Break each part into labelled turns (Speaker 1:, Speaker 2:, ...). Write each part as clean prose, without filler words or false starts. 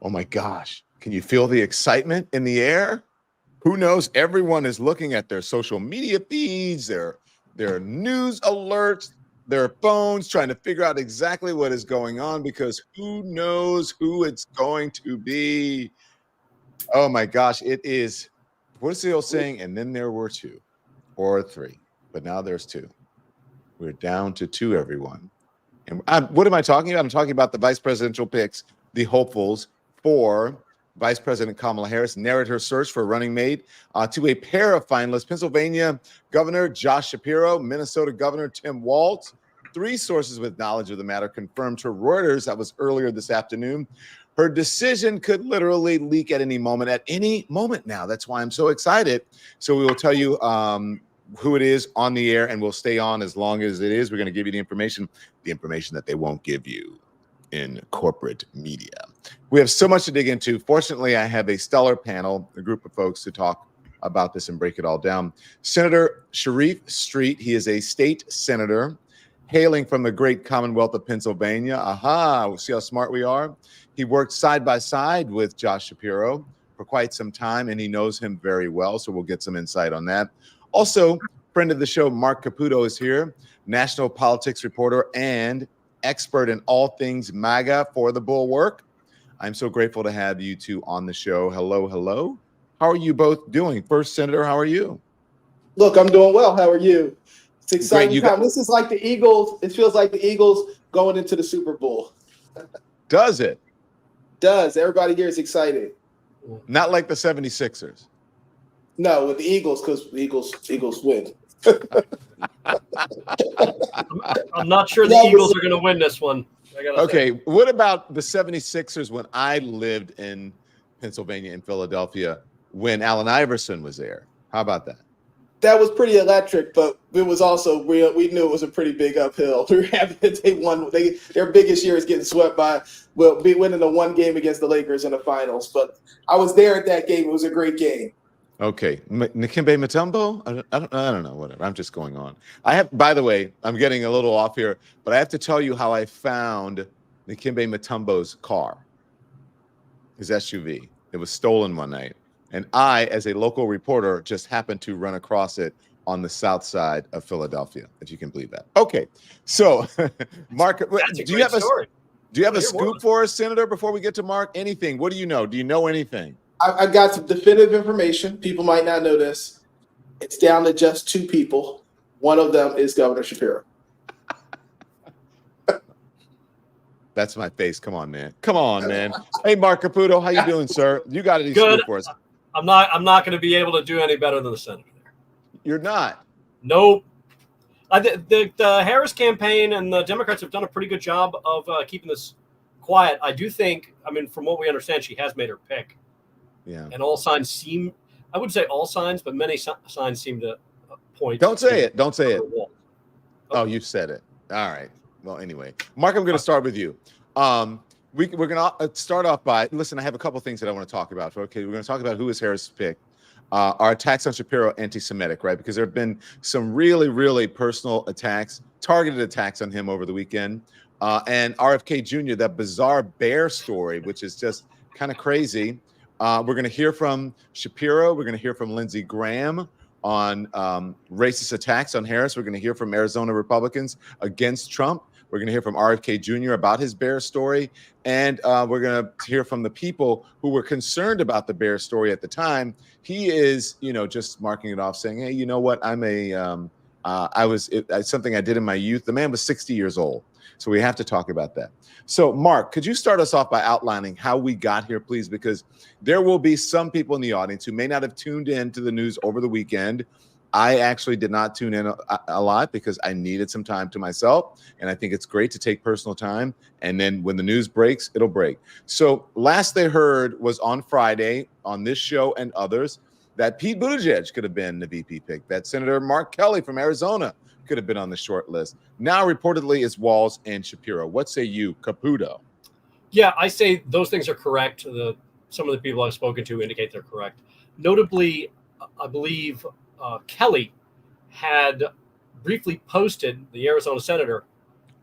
Speaker 1: Oh my gosh. Can you feel the excitement in the air? Who knows? Everyone is looking at their social media feeds, their news alerts, their phones, trying to figure out exactly what is going on because who knows who it's going to be. Oh my gosh, it is. What's the old saying? And then there were two or three, but now there's two. We're down to two, everyone. And what am I talking about? I'm talking about the vice presidential picks, the hopefuls for Vice President Kamala Harris narrowed her search for a running mate to a pair of finalists, Pennsylvania Governor Josh Shapiro, Minnesota Governor Tim Walz. Three sources with knowledge of the matter confirmed to Reuters, that was earlier this afternoon. Her decision could literally leak at any moment now. That's why I'm so excited. So we will tell you who it is on the air, and we'll stay on as long as it is. We're going to give you the information that they won't give you in corporate media. We have so much to dig into. Fortunately, I have a stellar panel, a group of folks to talk about this and break it all down. Senator Sharif Street, he is a state senator hailing from the great Commonwealth of Pennsylvania. Aha, see how smart we are? He worked side by side with Josh Shapiro for quite some time, and he knows him very well, so we'll get some insight on that. Also, friend of the show, Marc Caputo is here, national politics reporter and expert in all things MAGA for the Bulwark. I'm so grateful to have you two on the show. Hello, hello. How are you both doing? First, Senator, how are you?
Speaker 2: Look, I'm doing well. How are you? It's exciting time. This is like the Eagles. It feels like the Eagles going into the Super Bowl.
Speaker 1: Does it?
Speaker 2: Does. Everybody here is excited.
Speaker 1: Not like the 76ers.
Speaker 2: No, with the Eagles, because the Eagles win.
Speaker 3: I'm not sure the Eagles are going to win this one.
Speaker 1: Okay, what about the 76ers when I lived in Pennsylvania, in Philadelphia, when Allen Iverson was there? How about that?
Speaker 2: That was pretty electric, but it was also real. We knew it was a pretty big uphill. We were happy that they won. Their biggest year is getting swept by, winning the one game against the Lakers in the finals. But I was there at that game. It was a great game.
Speaker 1: Okay, Dikembe Mutombo? I don't know, whatever. I'm just going on. By the way, I'm getting a little off here, but I have to tell you how I found Dikembe Mutombo's car, his SUV. It was stolen one night, and I, as a local reporter, just happened to run across it on the south side of Philadelphia, if you can believe that. Okay, so Mark, do you have a scoop for us, Senator, before we get to Mark? Anything? What do you know? Do you know anything?
Speaker 2: I got some definitive information. People might not know this. It's down to just two people. One of them is Governor Shapiro.
Speaker 1: That's my face. Come on, man. Come on, man. Hey, Marc Caputo, how you doing, sir? You got any scoop for us?
Speaker 3: I'm not going to be able to do any better than the senator there.
Speaker 1: You're not?
Speaker 3: Nope. The Harris campaign and the Democrats have done a pretty good job of keeping this quiet. I do think, from what we understand, she has made her pick. Yeah. And all signs seem, I would say all signs, but many signs seem to point.
Speaker 1: Don't say it. Don't say it. Oh, you said it. All right. Well, anyway, Mark, I'm going to start with you. We're going to start off by, listen, I have a couple things that I want to talk about. Okay, we're going to talk about who is Harris' pick. Are attacks on Shapiro anti-Semitic, right? Because there have been some really, really personal attacks, targeted attacks on him over the weekend. And RFK Jr., that bizarre bear story, which is just kind of crazy. We're going to hear from Shapiro. We're going to hear from Lindsey Graham on racist attacks on Harris. We're going to hear from Arizona Republicans against Trump. We're going to hear from RFK Jr. about his bear story. And we're going to hear from the people who were concerned about the bear story at the time. He is, just marking it off, saying, hey, you know what? It's something I did in my youth. The man was 60 years old. So we have to talk about that. So, Mark, could you start us off by outlining how we got here, please? Because there will be some people in the audience who may not have tuned in to the news over the weekend. I actually did not tune in a lot because I needed some time to myself. And I think it's great to take personal time. And then when the news breaks, it'll break. So last they heard was on Friday on this show and others that Pete Buttigieg could have been the VP pick, that Senator Mark Kelly from Arizona could have been on the short list. Now, reportedly, it's Walz and Shapiro. What say you, Caputo?
Speaker 3: Yeah, I say those things are correct. Some of the people I've spoken to indicate they're correct. Notably, I believe Kelly had briefly posted, the Arizona senator,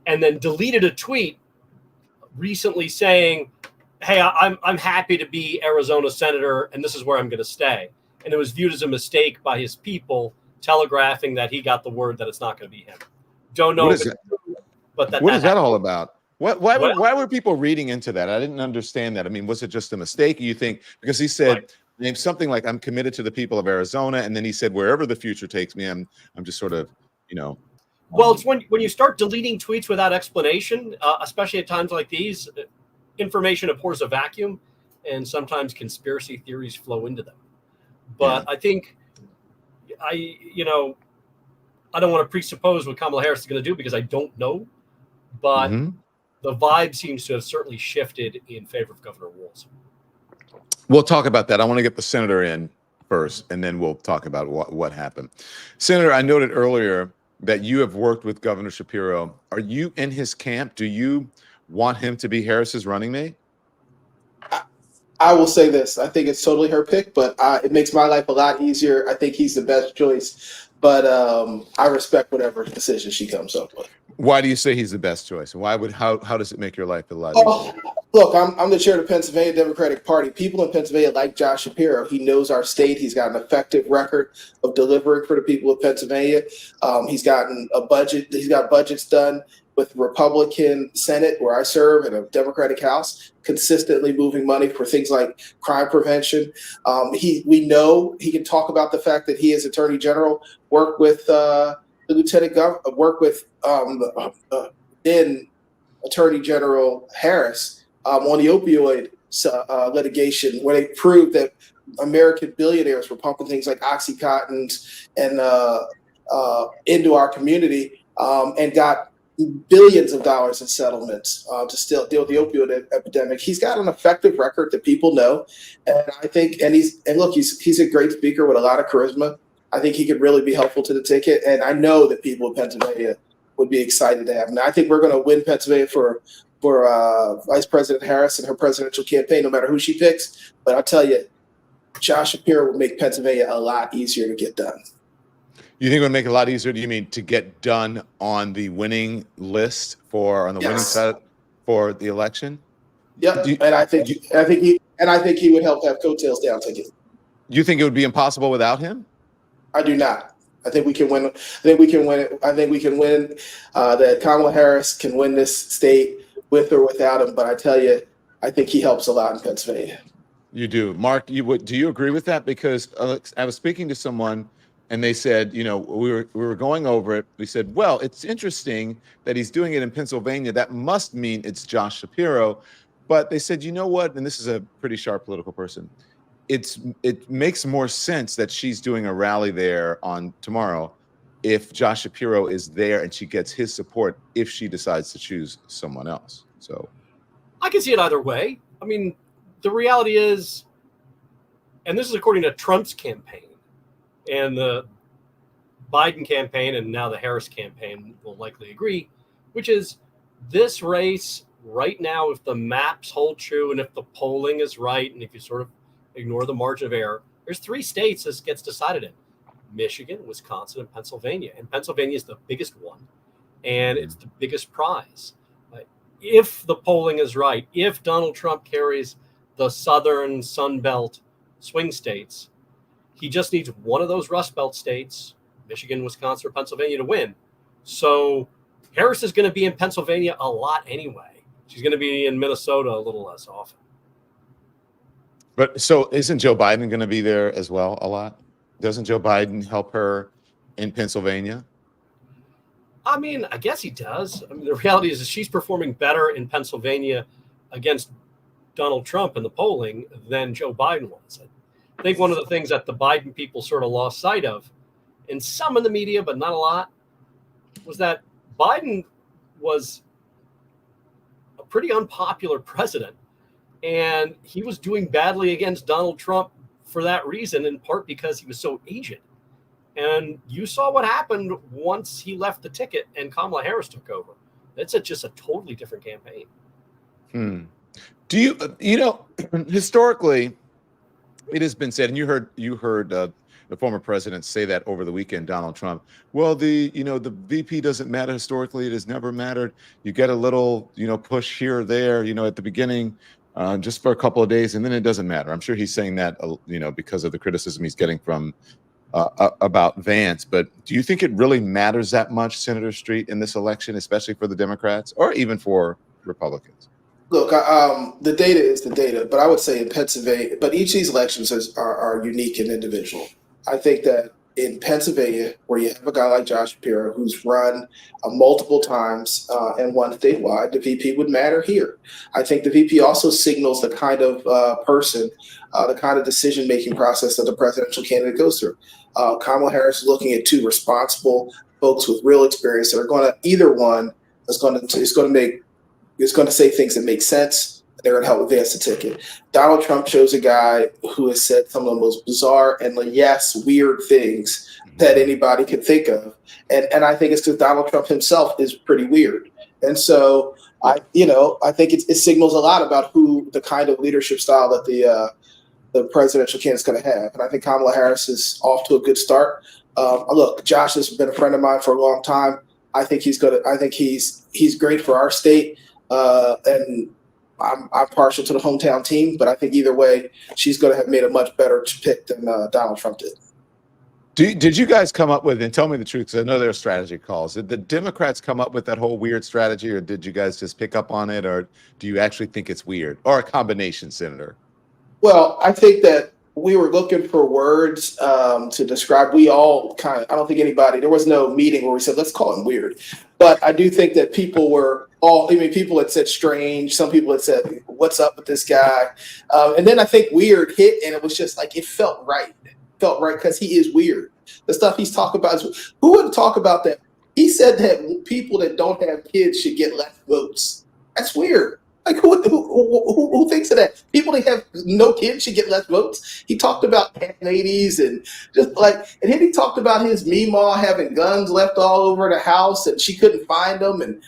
Speaker 3: and then deleted a tweet recently saying, hey, I'm happy to be Arizona senator, and this is where I'm going to stay. And it was viewed as a mistake by his people, telegraphing that he got the word that it's not going to be him. Don't know if it's true, but
Speaker 1: what is that
Speaker 3: happened.
Speaker 1: all about? Why were people reading into that? I didn't understand that. I mean, was it just a mistake? You think because he said named something like "I'm committed to the people of Arizona," and then he said, "Wherever the future takes me, I'm just sort of, you know."
Speaker 3: Well, it's when you start deleting tweets without explanation, especially at times like these, information abhors a vacuum, and sometimes conspiracy theories flow into them. But I think I don't want to presuppose what Kamala Harris is going to do because I don't know. But the vibe seems to have certainly shifted in favor of Governor Walz.
Speaker 1: We'll talk about that. I want to get the senator in first, and then we'll talk about what happened. Senator, I noted earlier that you have worked with Governor Shapiro. Are you in his camp? Do you want him to be Harris's running mate?
Speaker 2: I will say this. I think it's totally her pick, but it makes my life a lot easier. I think he's the best choice, but I respect whatever decision she comes up with.
Speaker 1: Why do you say he's the best choice? How does it make your life a lot easier?
Speaker 2: Look, I'm the chair of the Pennsylvania Democratic Party. People in Pennsylvania like Josh Shapiro. He knows our state. He's got an effective record of delivering for the people of Pennsylvania. He's gotten a budget. He's got budgets done with Republican Senate, where I serve, and a Democratic House, consistently moving money for things like crime prevention. We know he can talk about the fact that he, as Attorney General, worked with the Lieutenant Governor, worked with then Attorney General Harris on the opioid litigation, where they proved that American billionaires were pumping things like Oxycontins and into our community, and got billions of dollars in settlements to still deal with the opioid epidemic. He's got an effective record that people know, and I think, he's a great speaker with a lot of charisma. I think he could really be helpful to the ticket, and I know that people in Pennsylvania would be excited to have him. Now, I think we're going to win Pennsylvania for Vice President Harris and her presidential campaign, no matter who she picks. But I'll tell you, Josh Shapiro would make Pennsylvania a lot easier to get done.
Speaker 1: You think it would make it a lot easier? Do you mean to get done on the winning list on the winning side for the election?
Speaker 2: Yep, and I think he would help have coattails down ticket.
Speaker 1: You think it would be impossible without him?
Speaker 2: I do not. I think we can win. I think we can win. That Kamala Harris can win this state with or without him. But I tell you, I think he helps a lot in Pennsylvania.
Speaker 1: You do, Mark. Do you agree with that? Because I was speaking to someone, and they said, we were going over it. We said, well, it's interesting that he's doing it in Pennsylvania. That must mean it's Josh Shapiro. But they said, you know what? And this is a pretty sharp political person. It makes more sense that she's doing a rally there on tomorrow if Josh Shapiro is there and she gets his support if she decides to choose someone else. So
Speaker 3: I can see it either way. I mean, the reality is, and this is according to Trump's campaign, and the Biden campaign, and now the Harris campaign will likely agree, which is this race right now, if the maps hold true and if the polling is right, and if you sort of ignore the margin of error, there's 3 states this gets decided in: Michigan, Wisconsin, and Pennsylvania. And Pennsylvania is the biggest one, and it's the biggest prize. If the polling is right, if Donald Trump carries the southern Sun Belt swing states, he just needs one of those Rust Belt states, Michigan, Wisconsin, or Pennsylvania, to win. So Harris is going to be in Pennsylvania a lot anyway. She's going to be in Minnesota a little less often.
Speaker 1: But so isn't Joe Biden going to be there as well a lot? Doesn't Joe Biden help her in Pennsylvania?
Speaker 3: I mean, I guess he does. I mean, the reality is she's performing better in Pennsylvania against Donald Trump in the polling than Joe Biden was. I think one of the things that the Biden people sort of lost sight of, in some of the media, but not a lot, was that Biden was a pretty unpopular president. And he was doing badly against Donald Trump for that reason, in part because he was so aged. And you saw what happened once he left the ticket and Kamala Harris took over. It's just a totally different campaign.
Speaker 1: Do you, historically, it has been said, and you heard the former president say that over the weekend, Donald Trump. Well, the VP doesn't matter historically. It has never mattered. You get a little, push here or there, at the beginning. just for a couple of days, and then it doesn't matter. I'm sure he's saying that, because of the criticism he's getting from about Vance. But do you think it really matters that much, Senator Street, in this election, especially for the Democrats or even for Republicans?
Speaker 2: Look, the data is the data, but I would say in Pennsylvania, but each of these elections are unique and individual. I think that in Pennsylvania, where you have a guy like Josh Shapiro who's run multiple times and won statewide, the VP would matter here. I think the VP also signals the kind of person, the kind of decision-making process that the presidential candidate goes through. Kamala Harris is looking at two responsible folks with real experience that are going to, either one is going to say things that make sense. They're going to help advance the ticket. Donald Trump shows a guy who has said some of the most bizarre and weird things that anybody could think of. And I think it's because Donald Trump himself is pretty weird. And so I think it signals a lot about who the kind of leadership style that the presidential candidate's going to have. And I think Kamala Harris is off to a good start. Look, Josh has been a friend of mine for a long time. I think he's great for our state. And I'm partial to the hometown team, but I think either way, she's going to have made a much better pick than Donald Trump did.
Speaker 1: Did you guys come up with, and tell me the truth, because I know there are strategy calls, did the Democrats come up with that whole weird strategy, or did you guys just pick up on it, or do you actually think it's weird, or a combination, Senator?
Speaker 2: Well, I think that we were looking for words to describe. We all I don't think there was no meeting where we said, let's call him weird. But I do think that people had said strange. Some people had said, what's up with this guy? And then I think weird hit, and it was just like, it felt right. It felt right because he is weird. The stuff he's talking about, who would talk about that? He said that people that don't have kids should get less votes. That's weird. Like, who thinks of that? People that have no kids should get less votes. He talked about ladies and and then he talked about his Meemaw having guns left all over the house and she couldn't find them and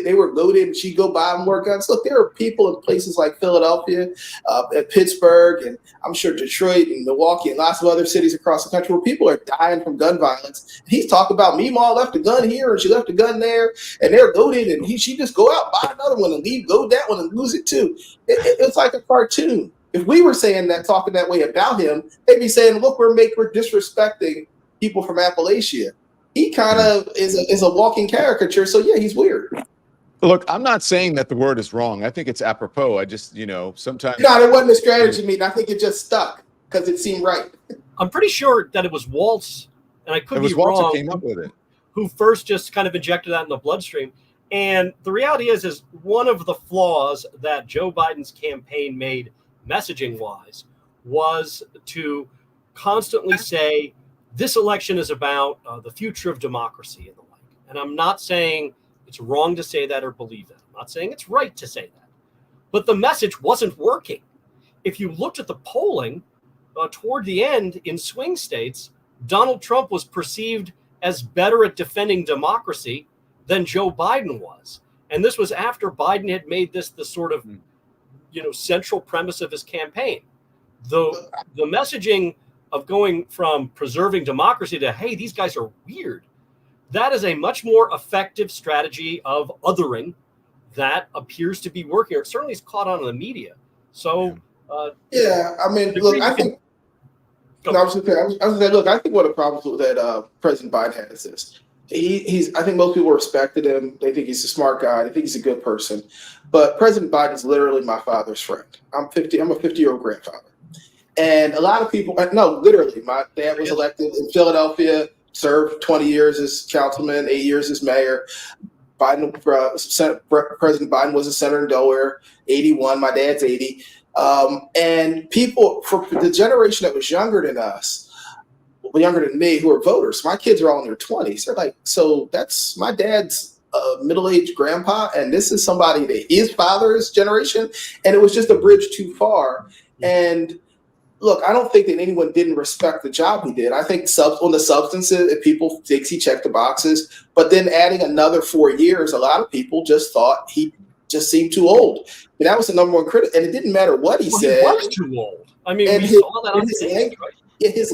Speaker 2: they were loaded and she'd go buy more guns. Look, there are people in places like Philadelphia, and Pittsburgh, and I'm sure Detroit and Milwaukee and lots of other cities across the country where people are dying from gun violence. And he's talking about Meemaw left a gun here and she left a gun there and they're loaded and she just go out, buy another one and load that one and lose it too. It's like a cartoon. If we were saying that, talking that way about him, they'd be saying, look, we're disrespecting people from Appalachia. He kind of is a walking caricature. So yeah, he's weird.
Speaker 1: Look, I'm not saying that the word is wrong. I think it's apropos. I just, sometimes.
Speaker 2: No, it wasn't a strategy meeting. I think it just stuck because it seemed right.
Speaker 3: I'm pretty sure that it was Waltz, and I could be wrong,
Speaker 1: who came up with it,
Speaker 3: who first just kind of injected that in the bloodstream. And the reality is one of the flaws that Joe Biden's campaign made messaging-wise was to constantly say, this election is about the future of democracy and the like. And I'm not saying it's wrong to say that or believe that. I'm not saying it's right to say that. But the message wasn't working. If you looked at the polling toward the end in swing states, Donald Trump was perceived as better at defending democracy than Joe Biden was. And this was after Biden had made this the sort of, central premise of his campaign. The messaging of going from preserving democracy to, hey, these guys are weird, that is a much more effective strategy of othering that appears to be working, or it certainly is caught on in the media. So,
Speaker 2: I mean, look, I think. I was going to say, look, I think one of the problems that President Biden had is this. I think most people respected him. They think he's a smart guy. They think he's a good person. But President Biden is literally my father's friend. I'm a 50-year-old grandfather. And a lot of people, no, literally, my dad was elected in Philadelphia, served 20 years as councilman, 8 years as mayor. President Biden was a senator in Delaware, 81. My dad's 80. And people, for the generation that was younger than us, younger than me, who are voters, my kids are all in their 20s. They're like, so that's my dad's middle-aged grandpa, and this is somebody that his father's generation, and it was just a bridge too far. And look, I don't think that anyone didn't respect the job he did. I think on the substances, if people think he checked the boxes, but then adding another 4 years, a lot of people just thought he just seemed too old. And that was the number one critic, and it didn't matter what he said.
Speaker 3: He was too old. I mean, we saw that on stage, right?
Speaker 2: His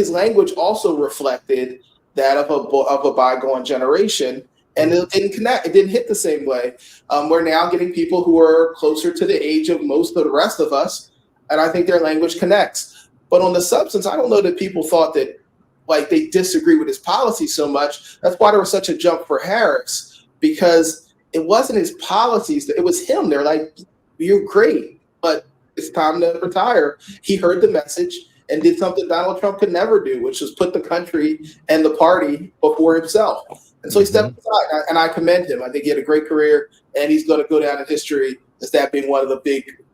Speaker 2: language also reflected that of a bygone generation. and it didn't connect. It didn't hit the same way. We're now getting people who are closer to the age of most of the rest of us, and I think their language connects. But on the substance, I don't know that people thought that like they disagree with his policy so much. That's why there was such a jump for Harris, because it wasn't his policies, it was him. They're like, you're great, but it's time to retire. He heard the message and did something Donald Trump could never do, which was put the country and the party before himself. And so he stepped aside, and I commend him. I think he had a great career, and he's going to go down in history as that being one of the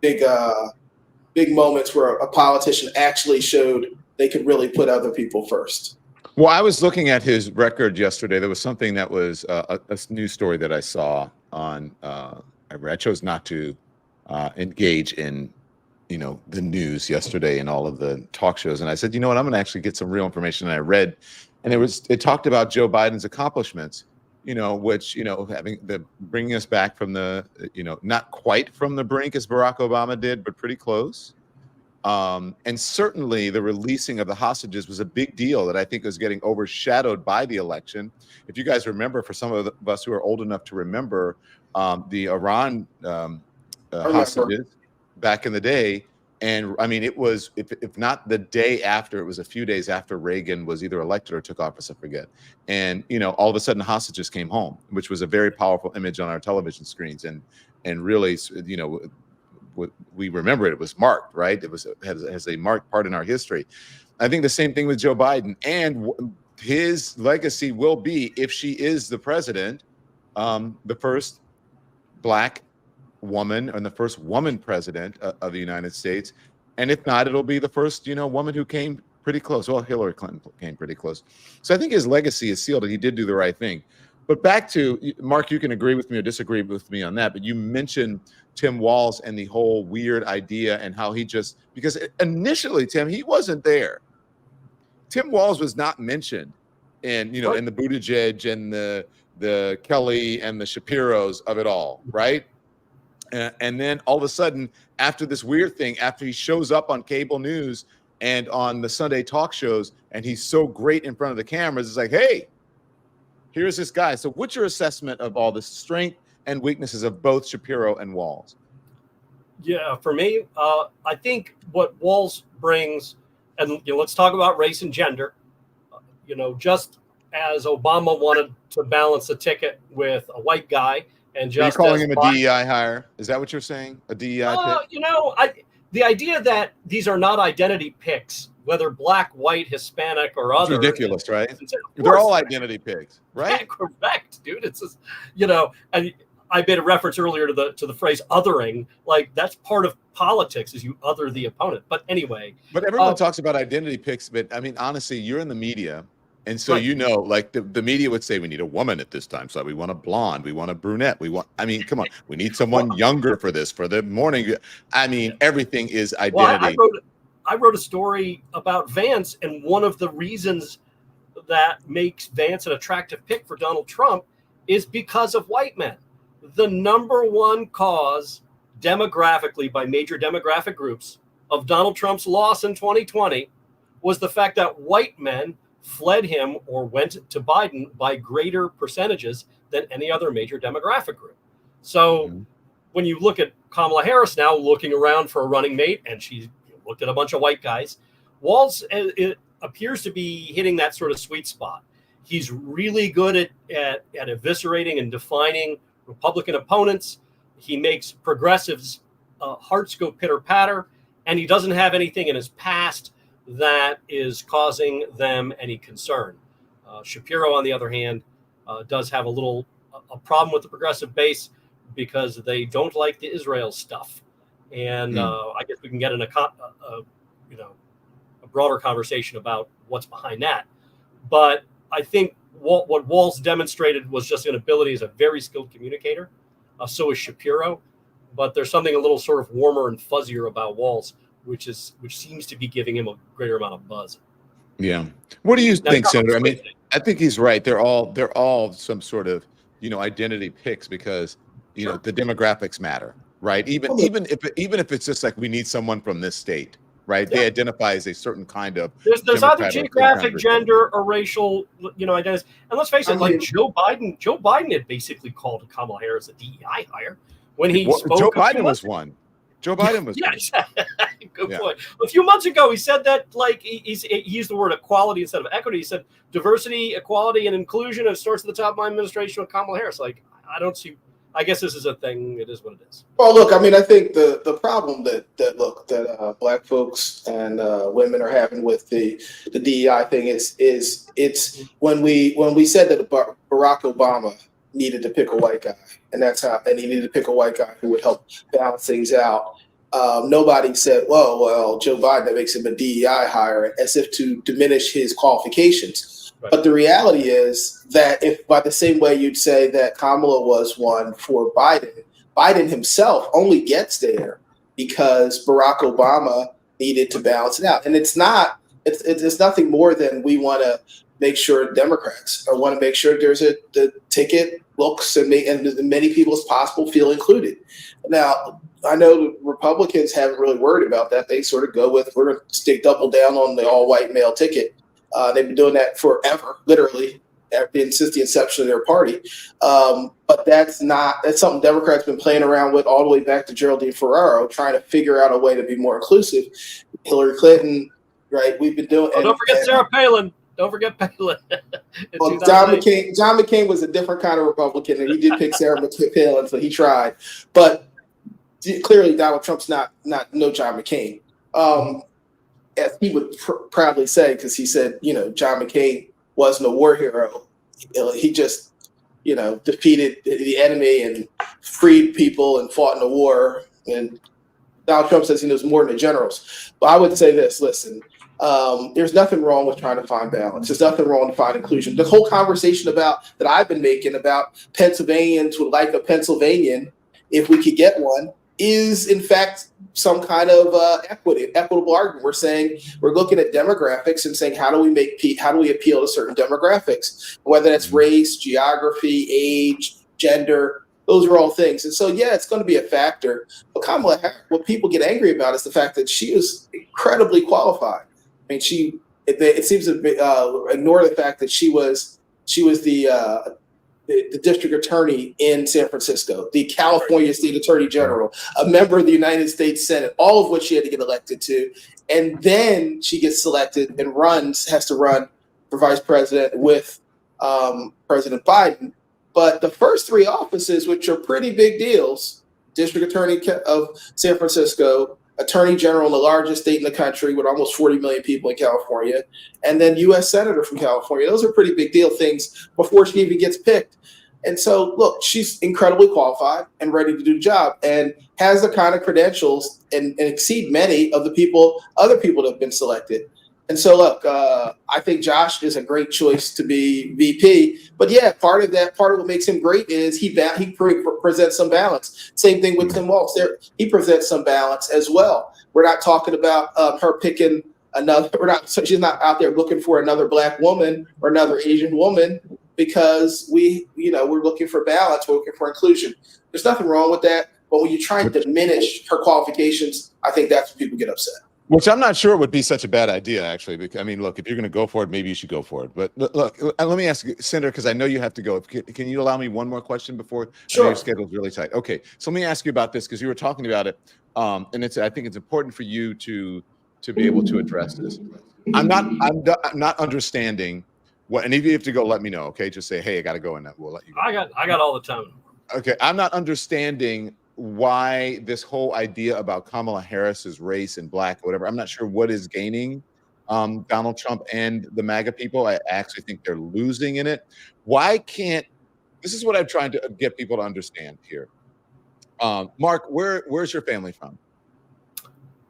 Speaker 2: big moments where a politician actually showed they could really put other people first.
Speaker 1: Well, I was looking at his record yesterday. There was something that was a news story that I saw on. I chose not to engage in, the news yesterday and all of the talk shows. And I said, you know what, I'm going to actually get some real information. And I read, and it talked about Joe Biden's accomplishments, which, bringing us back from the, not quite from the brink as Barack Obama did, but pretty close. And certainly the releasing of the hostages was a big deal that I think was getting overshadowed by the election. If you guys remember, for some of us who are old enough to remember, the Iran hostages back in the day. And I mean, it was, if not the day after, it was a few days after Reagan was either elected or took office, I forget. And, all of a sudden hostages came home, which was a very powerful image on our television screens. And really, we remember it was marked, right? It has a marked part in our history. I think the same thing with Joe Biden, and his legacy will be, if she is the president, the first Black woman and the first woman president of the United States. And if not, it'll be the first, woman who came pretty close. Well, Hillary Clinton came pretty close. So I think his legacy is sealed, and he did do the right thing. But back to, Mark, you can agree with me or disagree with me on that, but you mentioned Tim Walz and the whole weird idea and how he just, because initially, Tim, he wasn't there. Tim Walz was not mentioned in, in the Buttigieg and the Kelly and the Shapiros of it all, right? And then all of a sudden, after this weird thing, after he shows up on cable news and on the Sunday talk shows, and he's so great in front of the cameras, it's like, hey, here's this guy. So what's your assessment of all the strength and weaknesses of both Shapiro and Walz?
Speaker 3: Yeah, for me, I think what Walz brings, and let's talk about race and gender. Just as Obama wanted to balance the ticket with a white guy, and just
Speaker 1: are you calling him a DEI hire? Is that what you're saying? A DEI pick?
Speaker 3: The idea that these are not identity picks, whether black, white, Hispanic, or other,
Speaker 1: it's ridiculous, right? They're all identity picks, right?
Speaker 3: Yeah, correct, dude. It's just, and I made a reference earlier to the phrase othering. Like, that's part of politics, is you other the opponent. But anyway,
Speaker 1: but everyone talks about identity picks. But I mean, honestly, you're in the media. And so, like the media would say, we need a woman at this time. So we want a blonde, we want a brunette, come on, we need someone younger for this, for the morning. I mean, everything is identity.
Speaker 3: Well, I wrote a story about Vance, and one of the reasons that makes Vance an attractive pick for Donald Trump is because of white men. The number one cause demographically by major demographic groups of Donald Trump's loss in 2020 was the fact that white men fled him or went to Biden by greater percentages than any other major demographic group. So when you look at Kamala Harris now looking around for a running mate, and she looked at a bunch of white guys, Walz it appears to be hitting that sort of sweet spot. He's really good at eviscerating and defining Republican opponents. He makes progressives' hearts go pitter-patter, and he doesn't have anything in his past that is causing them any concern. Shapiro, on the other hand, does have a problem with the progressive base because they don't like the Israel stuff. And I guess we can get in a broader conversation about what's behind that. But I think what Walz demonstrated was just an ability as a very skilled communicator. So is Shapiro. But there's something a little sort of warmer and fuzzier about Walz, which seems to be giving him a greater amount of buzz.
Speaker 1: Yeah. What do you think, Senator? I mean, I think he's right. They're all some sort of, identity picks because, the demographics matter, right? Even if it's just like, we need someone from this state, right? They identify as a certain kind of
Speaker 3: there's either
Speaker 1: Democrat or
Speaker 3: geographic,
Speaker 1: Democrat
Speaker 3: gender, or racial, identities. And let's face it, like Joe Biden had basically called Kamala Harris a DEI hire when he spoke.
Speaker 1: Joe Biden was one. Joe Biden was one.
Speaker 3: Good point. A few months ago, he said that he used the word equality instead of equity. He said diversity, equality, and inclusion. It starts at the top of my administration with Kamala Harris. Like, I don't see. I guess this is a thing. It is what it is.
Speaker 2: Well, look, I mean, I think the problem that Black folks and women are having with the DEI thing is it's when we said that Barack Obama needed to pick a white guy, and he needed to pick a white guy who would help balance things out. Nobody said, well, Joe Biden, that makes him a DEI hire, as if to diminish his qualifications. Right. But the reality is that if by the same way you'd say that Kamala was one for Biden himself only gets there because Barack Obama needed to balance it out. And it's nothing more than we want to make sure Democrats want to make sure the ticket looks and as many people as possible feel included. Now, I know Republicans haven't really worried about that. They sort of go with, we're going to double down on the all-white male ticket. They've been doing that forever, literally, since the inception of their party. But that's something Democrats have been playing around with all the way back to Geraldine Ferraro, trying to figure out a way to be more inclusive. Hillary Clinton, right? We've been doing.
Speaker 3: Don't forget Sarah Palin. Don't forget Palin.
Speaker 2: Well, John McCain was a different kind of Republican, and he did pick Sarah Palin, so he tried. But clearly, Donald Trump's not no John McCain. As he would proudly say, because he said, John McCain wasn't a war hero. He just, defeated the enemy and freed people and fought in a war. And Donald Trump says he knows more than the generals. But I would say this, listen, there's nothing wrong with trying to find balance. There's nothing wrong to find inclusion. The whole conversation that I've been making about Pennsylvanians would like a Pennsylvanian, if we could get one, is in fact some kind of equitable argument. We're looking at demographics and saying, how do we appeal to certain demographics, whether that's race, geography, age, gender, those are all things. And so, it's going to be a factor. But Kamala Harris, what people get angry about is the fact that she is incredibly qualified. I mean, it seems to ignore the fact that she was the district attorney in San Francisco, the California state attorney general, a member of the United States Senate, all of which she had to get elected to. And then she gets selected and has to run for vice president with President Biden. But the first three offices, which are pretty big deals, district attorney of San Francisco, attorney general in the largest state in the country with almost 40 million people in California, and then U.S. senator from California. Those are pretty big deal things before she even gets picked. And so, look, she's incredibly qualified and ready to do the job and has the kind of credentials and exceed many of the other people that have been selected. And so, look, I think Josh is a great choice to be VP. But part of what makes him great is he presents some balance. Same thing with Tim Walz. He presents some balance as well. We're not talking about her picking she's not out there looking for another Black woman or another Asian woman, because we're looking for balance. We're looking for inclusion. There's nothing wrong with that. But when you try and diminish her qualifications, I think that's when people get upset.
Speaker 1: Which I'm not sure would be such a bad idea, actually. Because, I mean, look, if you're going to go for it, maybe you should go for it. But look, let me ask you, Senator, because I know you have to go. Can you allow me one more question before?
Speaker 2: Sure.
Speaker 1: Your schedule's really tight. Okay, so let me ask you about this, because you were talking about it, and I think it's important for you to be able to address this. I'm not understanding what, and if you have to go, let me know. Okay, just say, hey, I got to go, and we'll let you go.
Speaker 3: I got all the time.
Speaker 1: Okay, I'm not understanding why this whole idea about Kamala Harris's race and Black or whatever. I'm not sure what is gaining Donald Trump and the MAGA people. I actually think they're losing in it. Why can't, this is what I'm trying to get people to understand here. Mark, where's your family from?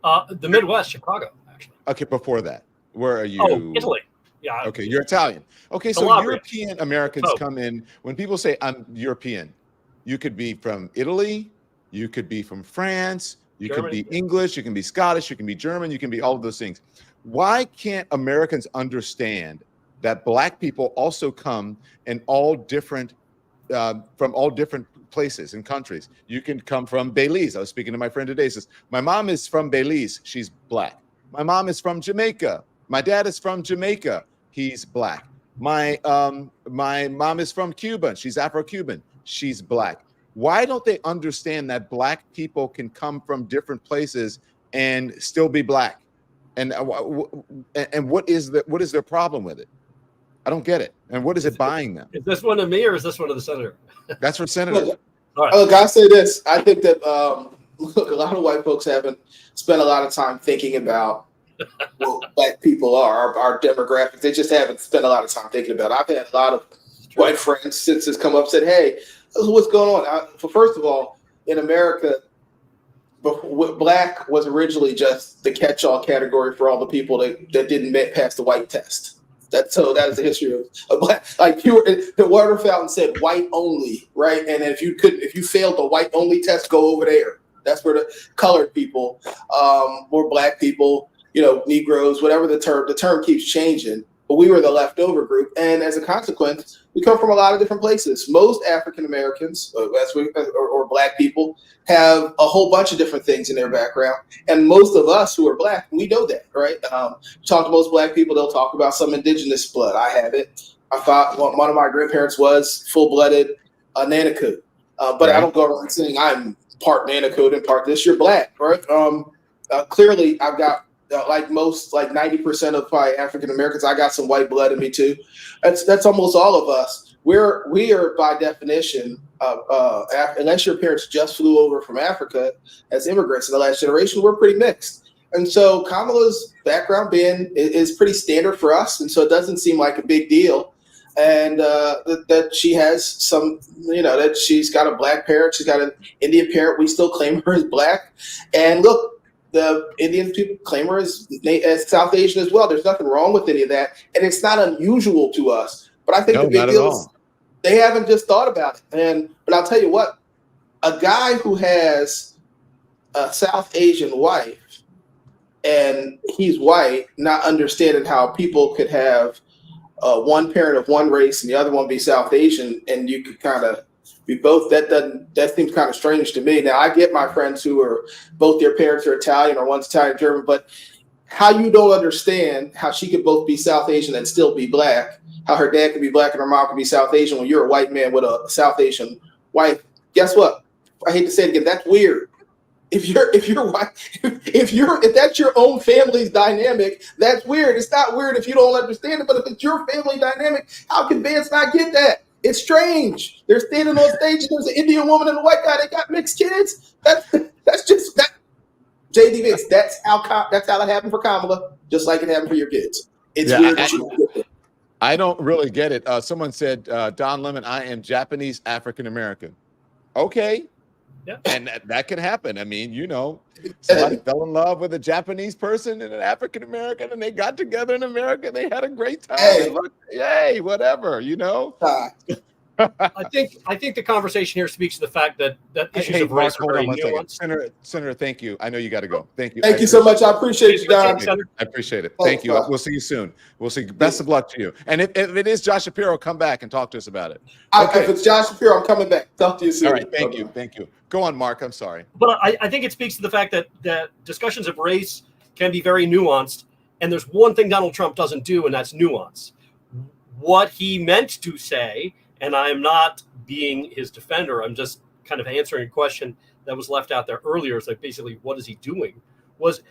Speaker 3: The Midwest, Chicago, actually.
Speaker 1: Okay, before that, where are you?
Speaker 3: Oh, Italy. Yeah.
Speaker 1: Okay, you're Italian. Okay, so European Americans come in. When people say I'm European, you could be from Italy, you could be from France, you could be English, you can be Scottish, you can be German, you can be all of those things. Why can't Americans understand that Black people also come in all different, from all different places and countries? You can come from Belize. I was speaking to my friend today. He says, my mom is from Belize. She's Black. My mom is from Jamaica. My dad is from Jamaica. He's black. My mom is from Cuba. She's Afro-Cuban. She's black. Why don't they understand that black people can come from different places and still be black? And what is their problem with it? I don't get it. And what is it buying them?
Speaker 3: Is this one of me or is this one of the senator?
Speaker 1: That's for senator.
Speaker 2: All right. Look, I say this. I think that look, a lot of white folks haven't spent a lot of time thinking about what black people are, our demographics. They just haven't spent a lot of time thinking about it. I've had a lot of white friends since this come up said, hey, what's going on? First of all, in America, black was originally just the catch-all category for all the people that didn't pass the white test. That is the history of black. Like the water fountain said white only, right? And if you failed the white only test, go over there. That's where the colored people, or black people, Negroes, whatever the term keeps changing. But we were the leftover group, and as a consequence, we come from a lot of different places. Most African Americans or black people have a whole bunch of different things in their background, and most of us who are black, we know that, right? Talk to most black people, they'll talk about some indigenous blood. I have it. One of my grandparents was full-blooded Nanaku, but I don't go around saying I'm part Nanaku and part this. You're black, right? Clearly, I've got. Like 90% of probably African Americans, I got some white blood in me too. That's almost all of us. We are by definition, unless your parents just flew over from Africa as immigrants in the last generation, we're pretty mixed. And so Kamala's background is pretty standard for us, and so it doesn't seem like a big deal. And that she has some, that she's got a black parent, she's got an Indian parent. We still claim her as black. And look, the Indian people claim her as South Asian as well. There's nothing wrong with any of that. And it's not unusual to us. But I think the big deal is they haven't just thought about it. But I'll tell you what, a guy who has a South Asian wife and he's white, not understanding how people could have one parent of one race and the other one be South Asian, and you could kind of be both. That seems kind of strange to me. Now I get my friends who are both their parents are Italian or one's Italian German, but how you don't understand how she could both be South Asian and still be black, how her dad could be black and her mom could be South Asian when you're a white man with a South Asian wife. Guess what? I hate to say it again. That's weird. If you're white, if that's your own family's dynamic, that's weird. It's not weird if you don't understand it, but if it's your family dynamic, how can Vance not get that? It's strange. They're standing on stage and there's an Indian woman and a white guy. They got mixed kids. That's just that. JD Vince, that's how that happened for Kamala, just like it happened for your kids. It's weird.
Speaker 1: I don't really get it. Someone said, Don Lemon, I am Japanese African American. Okay.
Speaker 3: Yeah.
Speaker 1: And that can happen. I mean, somebody fell in love with a Japanese person and an African American, and they got together in America. They had a great time. Yay, whatever, I
Speaker 3: think the conversation here speaks to the fact that issues of race are very nuanced.
Speaker 1: Senator, thank you. I know you got to go. Thank you.
Speaker 2: Thank you so much. I appreciate you, Don.
Speaker 1: I appreciate it. Thank you. We'll see you soon. We'll see. Best of luck to you. And if it is Josh Shapiro, come back and talk to us about it.
Speaker 2: If it's Josh Shapiro, I'm coming back. Talk to you soon.
Speaker 1: All right. Thank you. Thank you. Go on, Mark. I'm sorry.
Speaker 3: But I think it speaks to the fact that discussions of race can be very nuanced. And there's one thing Donald Trump doesn't do, and that's nuance. What he meant to say, and I am not being his defender, I'm just kind of answering a question that was left out there earlier. It's like, basically, what is he doing? Was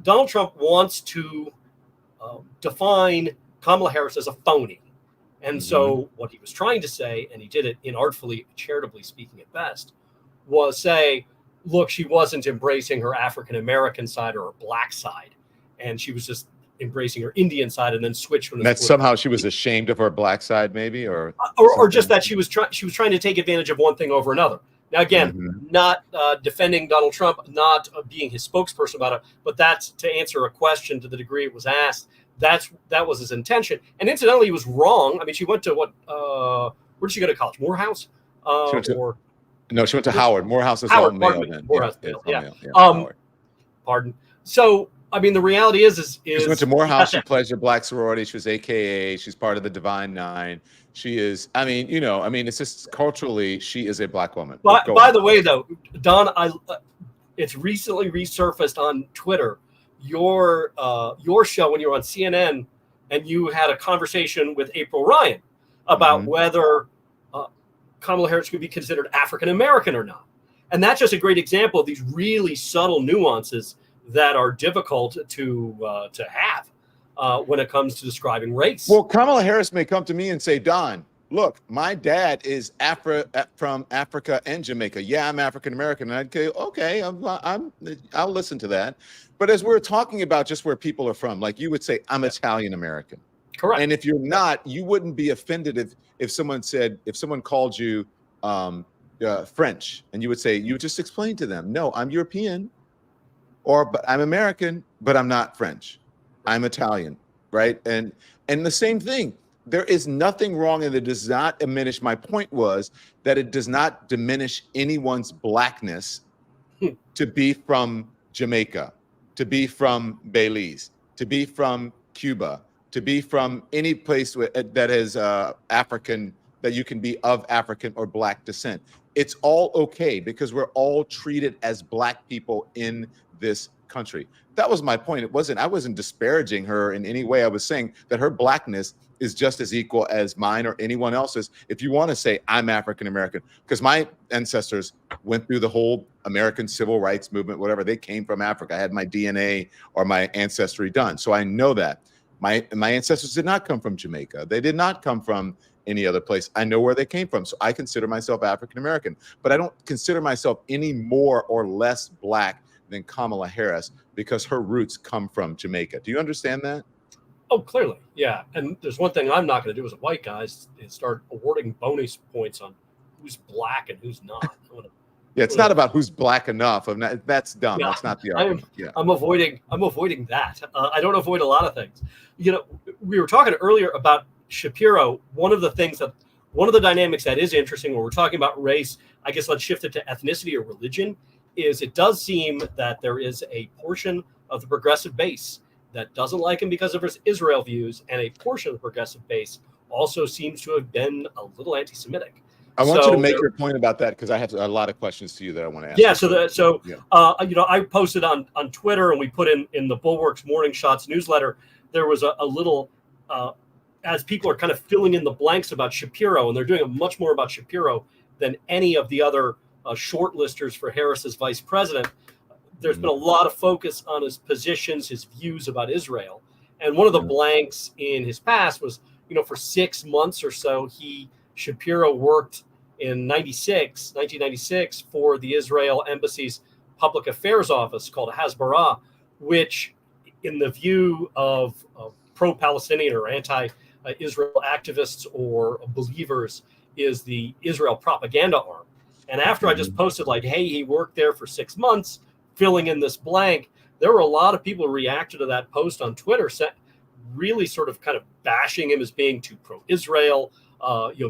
Speaker 3: Donald Trump wants to define Kamala Harris as a phony. And so what he was trying to say, and he did it inartfully, charitably speaking at best, was say, look, she wasn't embracing her African-American side or her black side. And she was just embracing her Indian side and then switched. When
Speaker 1: that somehow she was ashamed of her black side, maybe, or
Speaker 3: just that she was trying to take advantage of one thing over another. Now, again, not defending Donald Trump, not being his spokesperson about it, but that's to answer a question to the degree it was asked. That was his intention. And incidentally, he was wrong. I mean, she went to where did she go to college? Morehouse?
Speaker 1: No, she went to Howard. Morehouse is
Speaker 3: Howard,
Speaker 1: all male then.
Speaker 3: Morehouse, yeah. Pardon. So, I mean, the reality is she
Speaker 1: went to Morehouse. She pledged her black sorority. She was AKA. She's part of the Divine Nine. She is. I mean, it's just culturally, she is a black woman.
Speaker 3: By the way, though, Don, it's recently resurfaced on Twitter. your show when you were on CNN, and you had a conversation with April Ryan about whether Kamala Harris could be considered African American or not. And that's just a great example of these really subtle nuances that are difficult to have when it comes to describing race.
Speaker 1: Well, Kamala Harris may come to me and say, Don, look, my dad is from Africa and Jamaica. Yeah, I'm African American. And I'd go, okay, I'll listen to that. But as we're talking about just where people are from, like you would say, I'm Italian American.
Speaker 3: Correct.
Speaker 1: And if you're not, you wouldn't be offended if someone called you French, and you would say, you just explain to them, no, I'm European, but I'm American, but I'm not French. I'm Italian, right? And the same thing. There is nothing wrong, and it does not diminish. My point was that it does not diminish anyone's blackness to be from Jamaica, to be from Belize, to be from Cuba, to be from any place that is African, that you can be of African or black descent. It's all okay because we're all treated as black people in this country. That was my point. I wasn't disparaging her in any way. I was saying that her blackness is just as equal as mine or anyone else's. If you want to say I'm African American, because my ancestors went through the whole American civil rights movement, whatever, they came from Africa. I had my DNA or my ancestry done. So I know that. My ancestors did not come from Jamaica. They did not come from any other place. I know where they came from. So I consider myself African American, but I don't consider myself any more or less black than Kamala Harris because her roots come from Jamaica. Do you understand that?
Speaker 3: Oh, clearly. Yeah. And there's one thing I'm not going to do as a white guy is start awarding bonus points on who's black and who's not.
Speaker 1: Yeah, it's not about who's black enough. That's dumb.
Speaker 3: Yeah,
Speaker 1: that's not the argument.
Speaker 3: I'm avoiding that. I don't avoid a lot of things. You know, we were talking earlier about Shapiro. One of the dynamics that is interesting when we're talking about race, I guess let's shift it to ethnicity or religion, is it does seem that there is a portion of the progressive base that doesn't like him because of his Israel views, and a portion of the progressive base also seems to have been a little anti-Semitic.
Speaker 1: I want you to make your point about that because I have a lot of questions to you that I want to ask.
Speaker 3: Yeah, you know, I posted on Twitter, and we put in the Bulwark's Morning Shots newsletter. There was a little, as people are kind of filling in the blanks about Shapiro, and they're doing much more about Shapiro than any of the other shortlisters for Harris as vice president. There's been a lot of focus on his positions, his views about Israel. And one of the blanks in his past was, you know, for 6 months or so, Shapiro worked in 1996 for the Israel Embassy's public affairs office called Hasbara, which in the view of pro-Palestinian or anti-Israel activists or believers is the Israel propaganda arm. And after I just posted like, hey, he worked there for 6 months, filling in this blank, there were a lot of people who reacted to that post on Twitter, really sort of kind of bashing him as being too pro-Israel,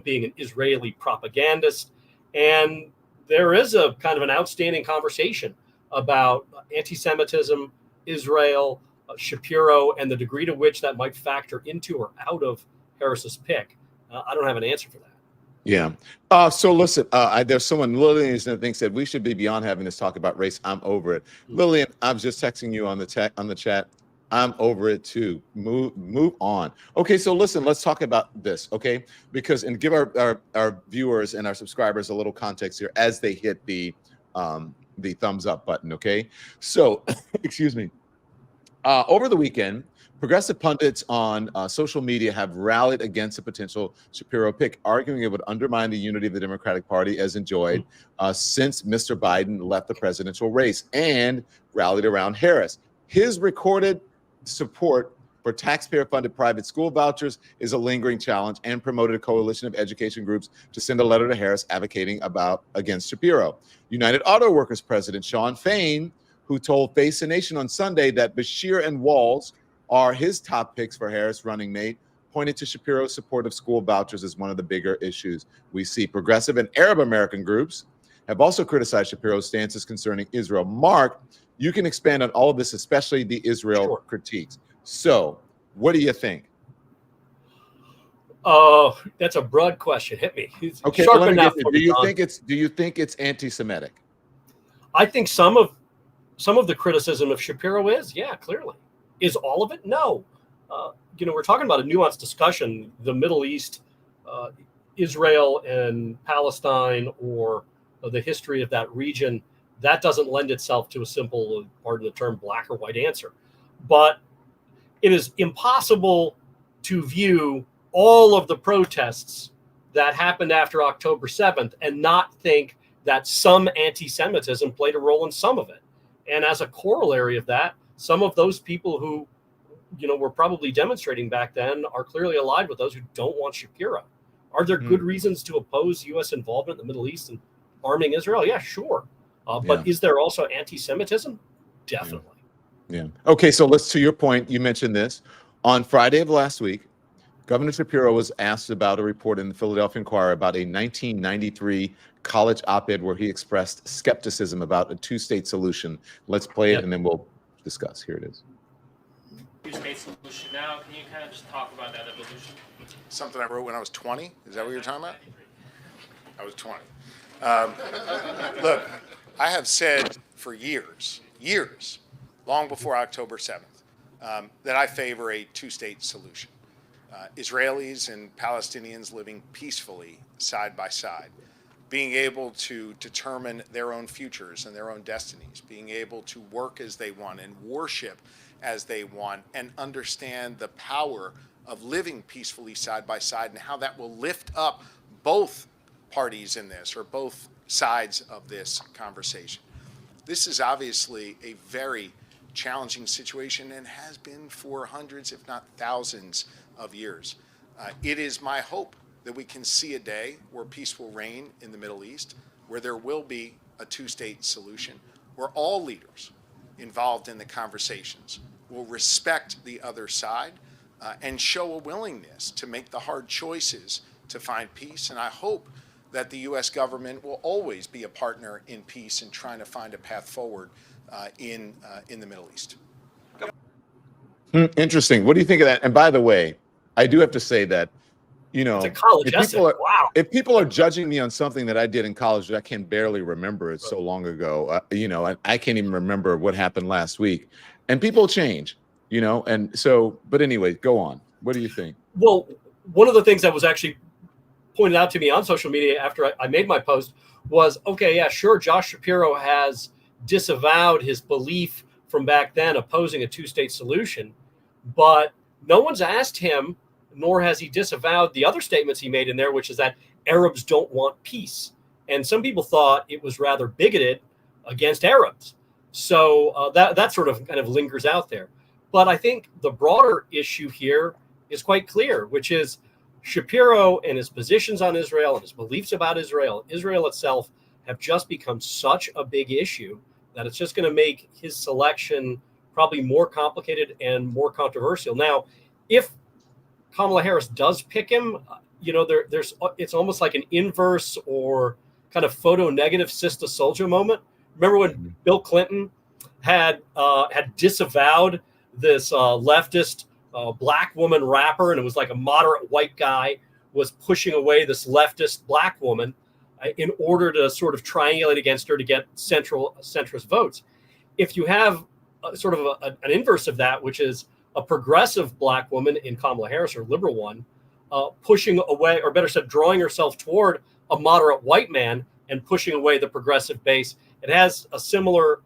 Speaker 3: being an Israeli propagandist. And there is a kind of an outstanding conversation about anti-Semitism, Israel, Shapiro, and the degree to which that might factor into or out of Harris's pick. I don't have an answer for that.
Speaker 1: Yeah. So listen, there's someone, Lillian, I think said we should be beyond having this talk about race. I'm over it. Lillian, I'm just texting you on the chat. I'm over it too. Move on. Okay, so listen, let's talk about this, okay? Because and give our viewers and our subscribers a little context here as they hit the thumbs up button, okay? So, excuse me. Over the weekend, progressive pundits on social media have rallied against a potential Shapiro pick, arguing it would undermine the unity of the Democratic Party as enjoyed since Mr. Biden left the presidential race, and rallied around Harris. His recorded support for taxpayer-funded private school vouchers is a lingering challenge, and promoted a coalition of education groups to send a letter to Harris advocating against Shapiro. United Auto Workers President Shawn Fain, who told Face the Nation on Sunday that Beshear and Walz are his top picks for Harris running mate, pointed to Shapiro's support of school vouchers as one of the bigger issues we see. Progressive and Arab American groups have also criticized Shapiro's stances concerning Israel. Mark, you can expand on all of this, especially the Israel critiques. So, what do you think?
Speaker 3: Oh, that's a broad question. Hit me.
Speaker 1: Okay, let me get it. Do you think it's anti-Semitic?
Speaker 3: I think some of some of the criticism of Shapiro is, yeah, clearly. Is all of it? No. We're talking about a nuanced discussion, the Middle East, Israel and Palestine, or the history of that region. That doesn't lend itself to a simple, pardon the term, black or white answer. But it is impossible to view all of the protests that happened after October 7th and not think that some anti-Semitism played a role in some of it. And as a corollary of that, some of those people who, were probably demonstrating back then are clearly allied with those who don't want Shapiro. Are there good reasons to oppose U.S. involvement in the Middle East and arming Israel? Yeah, sure. But is there also anti-Semitism? Definitely.
Speaker 1: Yeah. Okay, so to your point, you mentioned this. On Friday of last week, Governor Shapiro was asked about a report in the Philadelphia Inquirer about a 1993 college op-ed where he expressed skepticism about a two-state solution. Let's play it and then we'll discuss. Here it is.
Speaker 4: Two-state solution now. Can you kind of just talk about that evolution?
Speaker 5: Something I wrote when I was 20? Is that what you're talking about? I was 20. Look, I have said for years, long before October 7th, that I favor a two-state solution. Israelis and Palestinians living peacefully side by side, being able to determine their own futures and their own destinies, being able to work as they want and worship as they want, and understand the power of living peacefully side by side and how that will lift up both parties in this, or both sides of this conversation. This is obviously a very challenging situation and has been for hundreds, if not thousands, of years. It is my hope that we can see a day where peace will reign in the Middle East, where there will be a two-state solution, where all leaders involved in the conversations will respect the other side and show a willingness to make the hard choices to find peace. And I hope that the U.S. government will always be a partner in peace and trying to find a path forward in the Middle East.
Speaker 1: Interesting. What do you think of that? And by the way, I do have to say that,
Speaker 3: it's a college essay. Wow.
Speaker 1: If people are judging me on something that I did in college that I can barely remember, it's so long ago, I can't even remember what happened last week. And people change, and so, but anyway, go on. What do you think?
Speaker 3: Well, one of the things that was actually pointed out to me on social media after I made my post was, okay, yeah, sure, Josh Shapiro has disavowed his belief from back then opposing a two-state solution, but no one's asked him, nor has he disavowed the other statements he made in there, which is that Arabs don't want peace. And some people thought it was rather bigoted against Arabs. So that sort of kind of lingers out there. But I think the broader issue here is quite clear, which is Shapiro and his positions on Israel and his beliefs about Israel itself have just become such a big issue that it's just going to make his selection probably more complicated and more controversial. Now, if Kamala Harris does pick him, it's almost like an inverse or kind of photo negative Sister Soldier moment. Remember when Bill Clinton had disavowed this leftist black woman rapper, and it was like a moderate white guy was pushing away this leftist black woman in order to sort of triangulate against her to get centrist votes. If you have sort of an inverse of that, which is a progressive black woman in Kamala Harris, or liberal one, pushing away, or better said, drawing herself toward a moderate white man and pushing away the progressive base, it has a similar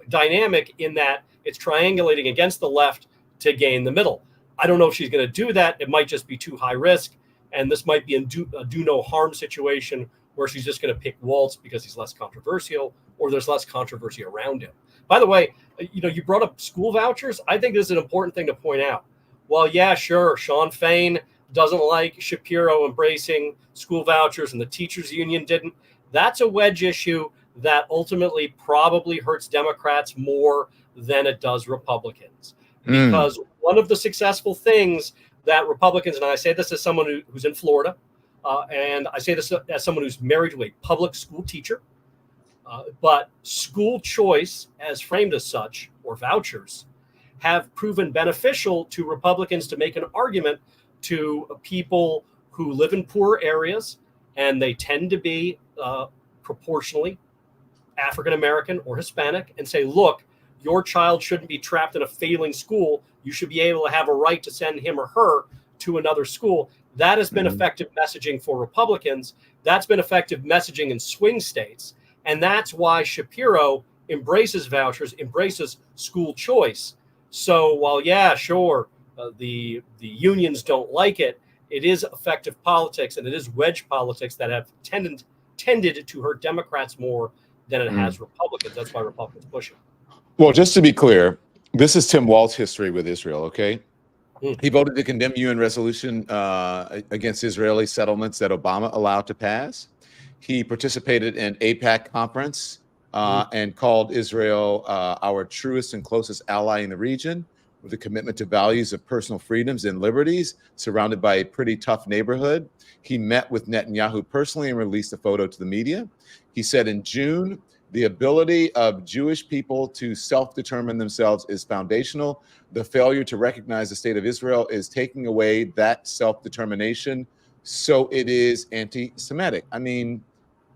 Speaker 3: dynamic in that it's triangulating against the left to gain the middle. I don't know if she's going to do that. It might just be too high risk. And this might be a do no harm situation where she's just going to pick Waltz because he's less controversial, or there's less controversy around him. By the way, you brought up school vouchers. I think this is an important thing to point out. Well, yeah, sure, Sean Fain doesn't like Shapiro embracing school vouchers and the teachers union didn't. That's a wedge issue that ultimately probably hurts Democrats more than it does Republicans. Because one of the successful things that Republicans, and I say this as someone who's in Florida, and I say this as someone who's married to a public school teacher, but school choice as framed as such, or vouchers, have proven beneficial to Republicans to make an argument to people who live in poor areas, and they tend to be proportionally African American or Hispanic and say, look, your child shouldn't be trapped in a failing school. You should be able to have a right to send him or her to another school. That has been effective messaging for Republicans. That's been effective messaging in swing states. And that's why Shapiro embraces vouchers, embraces school choice. So while, yeah, sure, the unions don't like it, it is effective politics, and it is wedge politics that have tended to hurt Democrats more than it has Republicans. That's why Republicans push it.
Speaker 1: Well, just to be clear, this is Tim Walz's history with Israel, okay? He voted to condemn UN resolution against Israeli settlements that Obama allowed to pass. He participated in AIPAC conference and called Israel our truest and closest ally in the region, with a commitment to values of personal freedoms and liberties, surrounded by a pretty tough neighborhood. He met with Netanyahu personally and released a photo to the media. He said in June, the ability of Jewish people to self-determine themselves is foundational. The failure to recognize the state of Israel is taking away that self-determination. So it is anti-Semitic. I mean,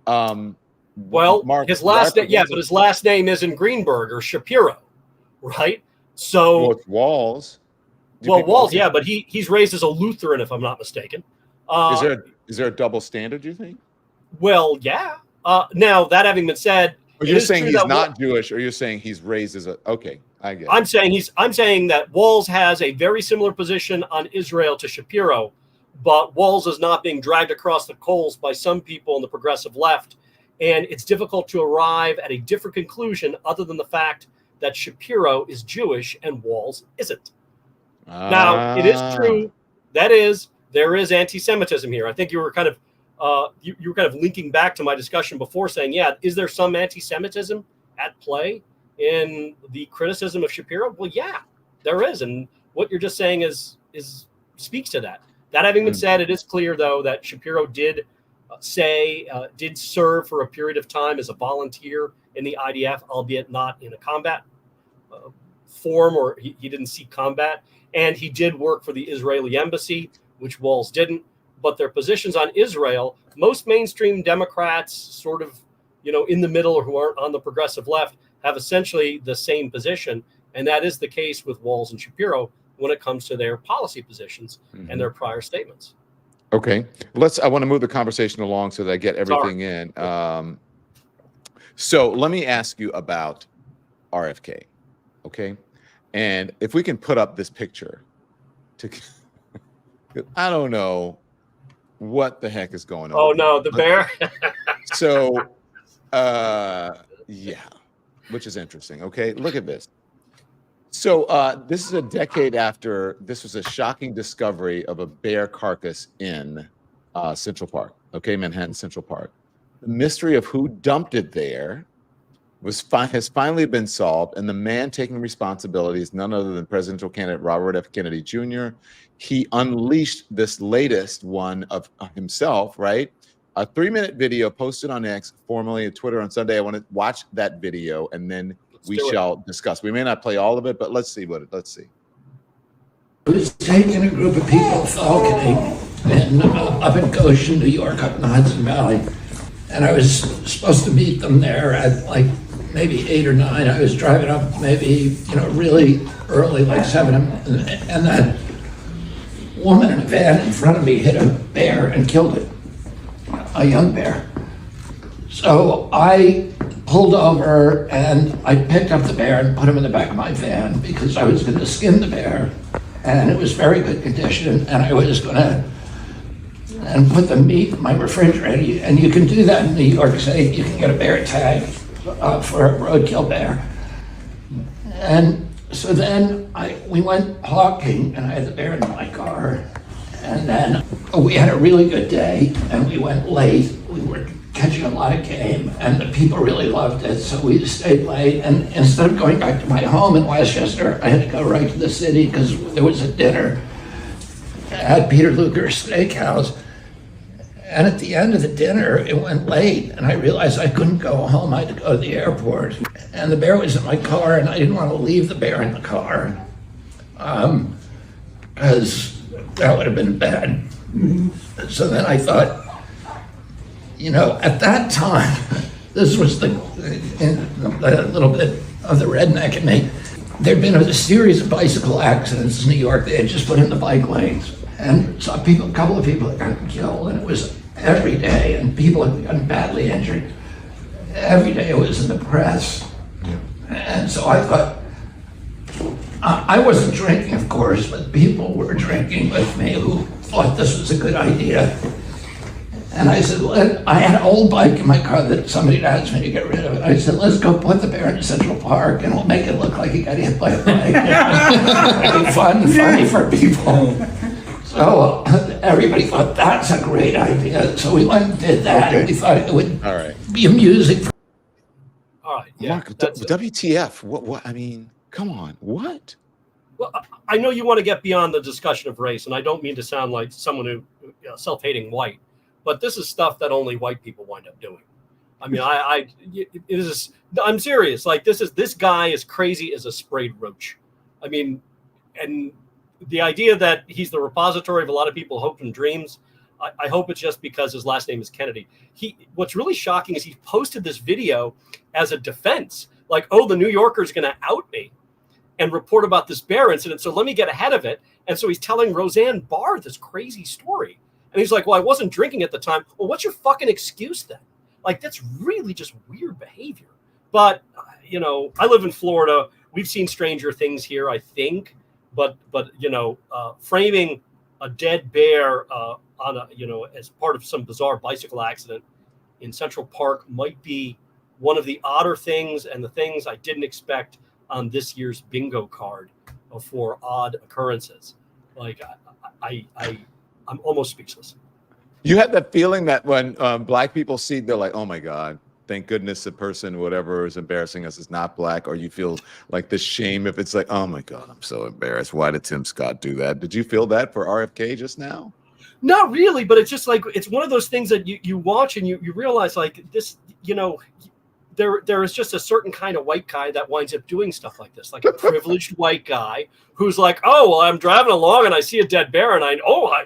Speaker 3: well,
Speaker 1: Mark,
Speaker 3: his last name, but his last name isn't Greenberg or Shapiro, right? So
Speaker 1: well, it's Walz.
Speaker 3: Walz, yeah, but he's raised as a Lutheran, if I'm not mistaken.
Speaker 1: Is there a double standard, do you think?
Speaker 3: Well, yeah. Now, that having been said,
Speaker 1: but you're saying he's not Jewish, or you're saying he's raised as a, okay, I get it.
Speaker 3: I'm saying that Walz has a very similar position on Israel to Shapiro, but Walz is not being dragged across the coals by some people on the progressive left. And it's difficult to arrive at a different conclusion other than the fact that Shapiro is Jewish and Walz isn't. Now, it is true that there is anti-Semitism here. I think you were kind of you were kind of linking back to my discussion before, saying, yeah, is there some anti-Semitism at play in the criticism of Shapiro? Well, yeah, there is, and what you're just saying is speaks to that. That having been said, it is clear though that Shapiro did serve for a period of time as a volunteer in the IDF, albeit not in a combat form, or he didn't see combat. And he did work for the Israeli embassy, which Walz didn't. But their positions on Israel, most mainstream Democrats, sort of, in the middle or who aren't on the progressive left, have essentially the same position. And that is the case with Walz and Shapiro when it comes to their policy positions and their prior statements.
Speaker 1: Okay, I want to move the conversation along so that I get everything in. So let me ask you about RFK, okay? And if we can put up this picture, I don't know what the heck is going on.
Speaker 3: Oh no, the bear.
Speaker 1: So, yeah, which is interesting. Okay, look at this. So this is a decade after this was a shocking discovery of a bear carcass in Central Park, okay, Manhattan Central Park. The mystery of who dumped it there has finally been solved, and the man taking responsibility is none other than presidential candidate Robert F. Kennedy Jr. He unleashed this latest one of himself, right? A 3-minute video posted on X, formerly Twitter, on Sunday. I want to watch that video, and then we shall discuss. We may not play all of it, but let's see. Let's see.
Speaker 6: I was taking a group of people falconing up in Goshen, New York, up in the Hudson Valley. And I was supposed to meet them there at like maybe 8 or 9. I was driving up maybe, really early, like 7. And that woman in a van in front of me hit a bear and killed it, a young bear. So I pulled over and I picked up the bear and put him in the back of my van because I was going to skin the bear, and it was very good condition, and I was going to put the meat in my refrigerator. And you can do that in New York State. You can get a bear tag for a roadkill bear. And so then we went hawking, and I had the bear in my car. And then we had a really good day, and we went late. We were catching a lot of game, and the people really loved it, so we stayed late. And instead of going back to my home in Westchester, I had to go right to the city because there was a dinner at Peter Luger's Steakhouse. And at the end of the dinner, it went late, and I realized I couldn't go home. I had to go to the airport. And the bear was in my car, and I didn't want to leave the bear in the car because that would have been bad. So then I thought, at that time, this was a little bit of the redneck in me. There'd been a series of bicycle accidents in New York. They had just put in the bike lanes, and saw a couple of people had gotten killed, and it was every day, and people had gotten badly injured. Every day it was in the press. And so I thought, I wasn't drinking, of course, but people were drinking with me who thought this was a good idea. And I said, well, I had an old bike in my car that somebody had asked me to get rid of it. I said, let's go put the bear in Central Park and we'll make it look like he got hit by a bike. It'll be fun and funny for people. So everybody thought that's a great idea. So we went and did that. Okay. And we thought it would be amusing.
Speaker 3: All right. Yeah.
Speaker 1: Mark, WTF? What? I mean, come on. What?
Speaker 3: Well, I know you want to get beyond the discussion of race, and I don't mean to sound like someone who self-hating white, but this is stuff that only white people wind up doing. I mean, I'm serious. Like this guy is crazy as a sprayed roach. I mean, and the idea that he's the repository of a lot of people's hopes and dreams, I hope it's just because his last name is Kennedy. What's really shocking is he posted this video as a defense, like, oh, the New Yorker is going to out me and report about this bear incident, so let me get ahead of it. And so he's telling Roseanne Barr this crazy story. And he's like, well, I wasn't drinking at the time. Well, what's your fucking excuse then? Like, that's really just weird behavior. But, you know, I live in Florida. We've seen stranger things here, I think. But you know, framing a dead bear on a, you know, as part of some bizarre bicycle accident in Central Park might be one of the odder things and the things I didn't expect on this year's bingo card for odd occurrences. Like, I'm almost speechless.
Speaker 1: You had that feeling that when black people see, they're like, oh my God, thank goodness the person, whatever is embarrassing us is not black, or you feel like the shame if it's like, oh my God, I'm so embarrassed. Why did Tim Scott do that? Did you feel that for RFK just now?
Speaker 3: Not really, but it's just like, it's one of those things that you watch and you realize, like, this, you know, there is just a certain kind of white guy that winds up doing stuff like this, like a privileged white guy who's like, oh, well, I'm driving along and I see a dead bear and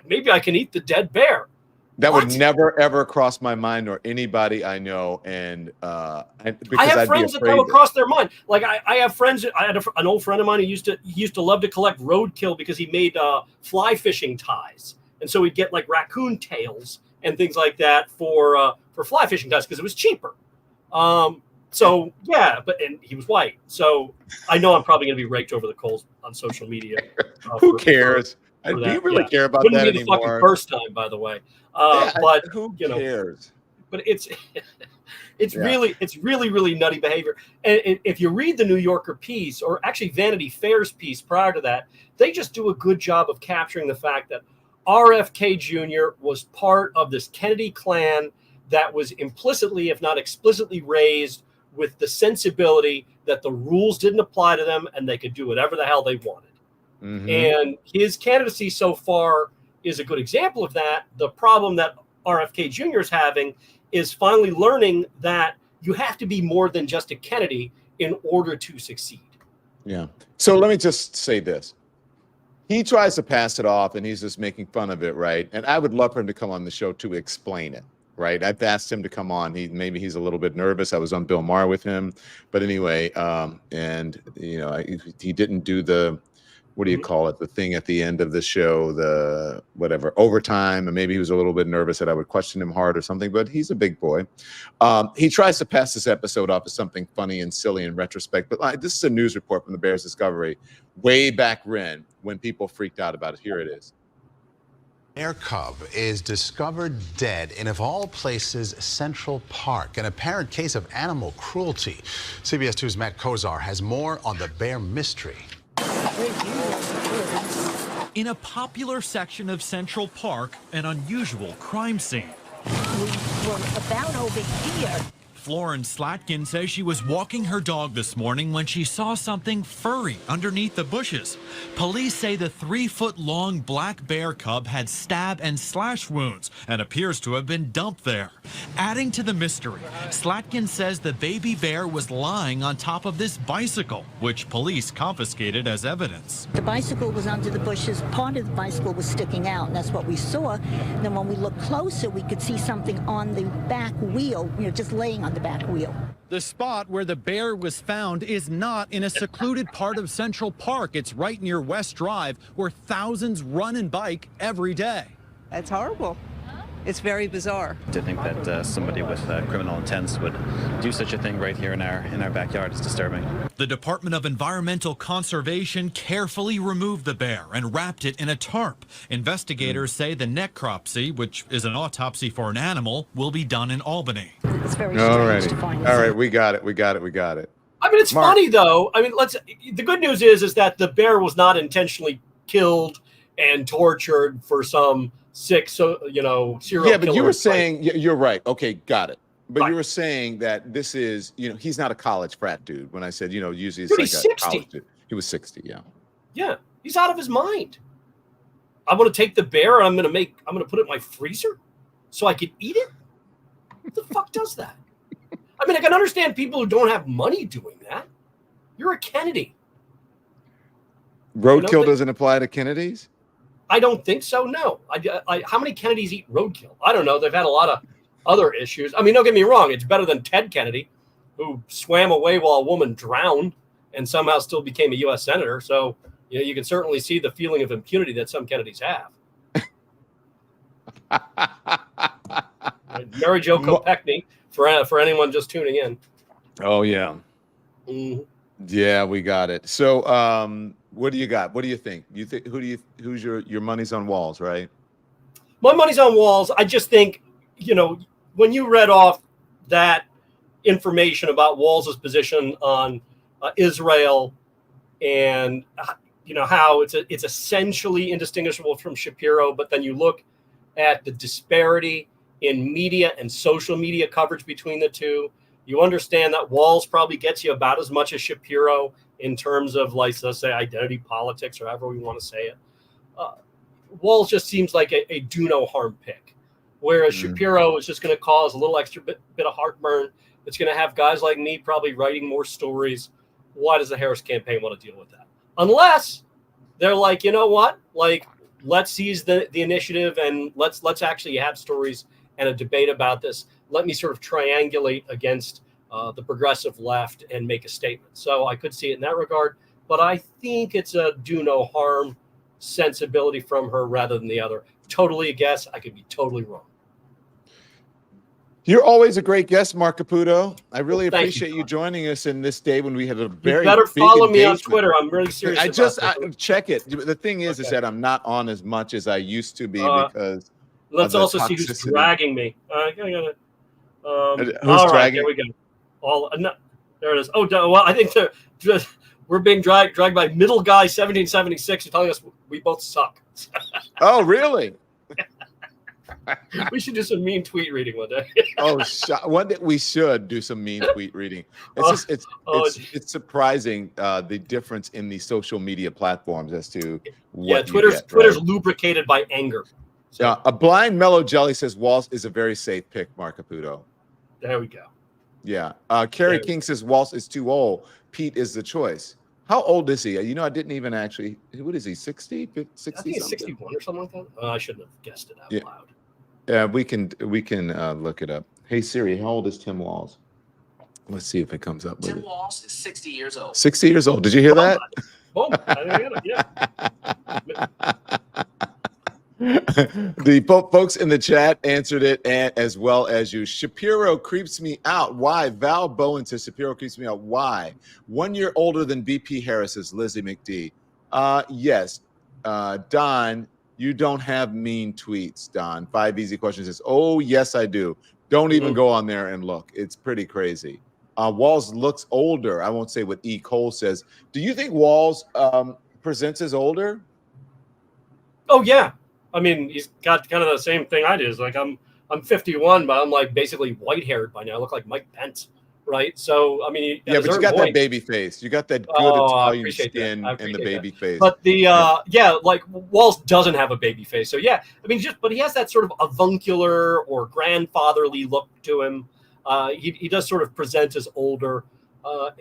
Speaker 3: maybe I can eat the dead bear.
Speaker 1: That would never, ever cross my mind or anybody I know. And
Speaker 3: I have friends that would cross their mind. Like I have friends. I had an old friend of mine who used to love to collect roadkill because he made fly fishing ties. And so he'd get like raccoon tails and things like that for fly fishing ties because it was cheaper. So yeah, and he was white. So I know I'm probably going to be raked over the coals on social media.
Speaker 1: Who cares? Do you really care about
Speaker 3: Wouldn't
Speaker 1: that
Speaker 3: be
Speaker 1: anymore?
Speaker 3: The fucking first time, by the way. But
Speaker 1: who
Speaker 3: You
Speaker 1: cares?
Speaker 3: know, but it's really nutty behavior. And if you read the New Yorker piece, or actually Vanity Fair's piece prior to that, they just do a good job of capturing the fact that RFK Jr. was part of this Kennedy clan that was implicitly, if not explicitly, raised with the sensibility that the rules didn't apply to them and they could do whatever the hell they wanted. Mm-hmm. And his candidacy so far is a good example of that. The problem that RFK Jr. is having is finally learning that you have to be more than just a Kennedy in order to succeed.
Speaker 1: Yeah. So let me just say this. He tries to pass it off and he's just making fun of it, right? And I would love for him to come on the show to explain it. Right. I've asked him to come on. Maybe he's a little bit nervous. I was on Bill Maher with him. But anyway, and, you know, he didn't do the, what do you call it? The thing at the end of the show, the whatever, overtime. And maybe he was a little bit nervous that I would question him hard or something, but he's a big boy. He tries to pass this episode off as something funny and silly in retrospect. But this is a news report from the Bears Discovery way back when people freaked out about it. Here it is.
Speaker 7: Bear cub is discovered dead in, of all places, Central Park. An apparent case of animal cruelty. CBS 2's Matt Kozar has more on the bear mystery.
Speaker 8: In a popular section of Central Park, an unusual crime scene.
Speaker 9: We were about over here.
Speaker 8: Florence Slatkin says she was walking her dog this morning when she saw something furry underneath the bushes. Police say the 3-foot-long black bear cub had stab and slash wounds and appears to have been dumped there. Adding to the mystery, Slatkin says the baby bear was lying on top of this bicycle, which police confiscated as evidence.
Speaker 9: The bicycle was under the bushes. Part of the bicycle was sticking out, and that's what we saw. Then when we looked closer, we could see something on the back wheel, just laying on on the back wheel.
Speaker 8: The spot where the bear was found is not in a secluded part of Central Park. It's right near West Drive, where thousands run and bike every day.
Speaker 10: That's horrible. It's very bizarre.
Speaker 11: To think that somebody with criminal intents would do such a thing right here in our backyard is disturbing.
Speaker 8: The Department of Environmental Conservation carefully removed the bear and wrapped it in a tarp. Investigators say the necropsy, which is an autopsy for an animal, will be done in Albany.
Speaker 9: It's very strange to find this.
Speaker 1: All right, we got it.
Speaker 3: I mean, it's
Speaker 1: Mark.
Speaker 3: funny though. I mean, the good news is that the bear was not intentionally killed and tortured for some sick, serial
Speaker 1: Yeah, but you
Speaker 3: killer
Speaker 1: were saying, you're right. Okay, got it. But
Speaker 3: Right.
Speaker 1: you were saying that this is, he's not a college frat dude. When I said, usually it's
Speaker 3: Dude,
Speaker 1: like
Speaker 3: he's
Speaker 1: a
Speaker 3: 60.
Speaker 1: college dude. He was 60, yeah.
Speaker 3: Yeah, he's out of his mind. I'm going to take the bear and I'm going to put it in my freezer so I can eat it. What the fuck does that? I mean, I can understand people who don't have money doing that. You're a Kennedy.
Speaker 1: Roadkill doesn't apply to Kennedys?
Speaker 3: I don't think so. No. How many Kennedys eat roadkill? I don't know. They've had a lot of other issues. I mean, don't get me wrong. It's better than Ted Kennedy, who swam away while a woman drowned and somehow still became a U.S. senator. So, you can certainly see the feeling of impunity that some Kennedys have. Mary Jo Kopechne, for anyone just tuning in.
Speaker 1: Oh, yeah.
Speaker 3: Mm-hmm.
Speaker 1: Yeah, we got it. So, what do you got? What do you think? Who's your money's on Walz, right?
Speaker 3: My money's on Walz. I just think, when you read off that information about Walz's position on Israel and how it's essentially indistinguishable from Shapiro, but then you look at the disparity in media and social media coverage between the two, you understand that Walz probably gets you about as much as Shapiro in terms of, like, let's say, identity politics or however we want to say it. Walz just seems like a do no harm pick, whereas Shapiro is just going to cause a little extra bit of heartburn. It's going to have guys like me probably writing more stories. Why does the Harris campaign want to deal with that? Unless they're like, you know what? Like, let's seize the initiative and let's actually have stories and a debate about this. Let me sort of triangulate against the progressive left and make a statement. So I could see it in that regard, but I think it's a do no harm sensibility from her rather than the other. Totally a guess. I could be totally wrong.
Speaker 1: You're always a great guest, Marc Caputo. I really
Speaker 3: Thank
Speaker 1: appreciate
Speaker 3: you,
Speaker 1: you joining us in this day when we had a very
Speaker 3: You better
Speaker 1: big
Speaker 3: follow me on
Speaker 1: engagement.
Speaker 3: Twitter. I'm really serious.
Speaker 1: I check it. The thing is that I'm not on as much as I used to be because
Speaker 3: let's also see who's dragging me. Who's all right,
Speaker 1: dragging?
Speaker 3: there we go. There it is. Oh, well, I think we're being dragged by middle guy 1776 who's telling us we both suck.
Speaker 1: Oh, really?
Speaker 3: We should do some mean tweet reading one day.
Speaker 1: One day we should do some mean tweet reading. It's surprising the difference in the social media platforms as to what
Speaker 3: Twitter's lubricated by anger.
Speaker 1: So. A blind mellow jelly says Walz is a very safe pick, Marc Caputo.
Speaker 3: There we go.
Speaker 1: Yeah. Kerry King says Walz is too old. Pete is the choice. How old is he? I didn't even actually. What is he? 60? 60?
Speaker 3: I think he's 61 or something like that. I shouldn't have guessed it out loud.
Speaker 1: Yeah, we can look it up. Hey Siri, how old is Tim Walz? Let's see if it comes up.
Speaker 12: Tim Walz is 60 years old.
Speaker 1: 60 years old. Did you hear that?
Speaker 3: Boom. Yeah.
Speaker 1: The folks in the chat answered it as well as you. Shapiro creeps me out. Why? Val Bowen says Shapiro creeps me out. Why? 1 year older than BP Harris is Lizzie McD. Yes. Don, you don't have mean tweets, Don. 5 easy questions says, oh, yes, I do. Don't even go on there and look. It's pretty crazy. Walz looks older. I won't say what E. Cole says. Do you think Walz presents as older?
Speaker 3: Oh, yeah. I mean, he's got kind of the same thing I do. It's like I'm 51, but I'm like basically white-haired by now. I look like Mike Pence, right? So, I mean,
Speaker 1: but you got that baby face. You got that good Italian skin and the baby face.
Speaker 3: But like Walz doesn't have a baby face. So yeah, I mean, but he has that sort of avuncular or grandfatherly look to him. He does sort of present as older.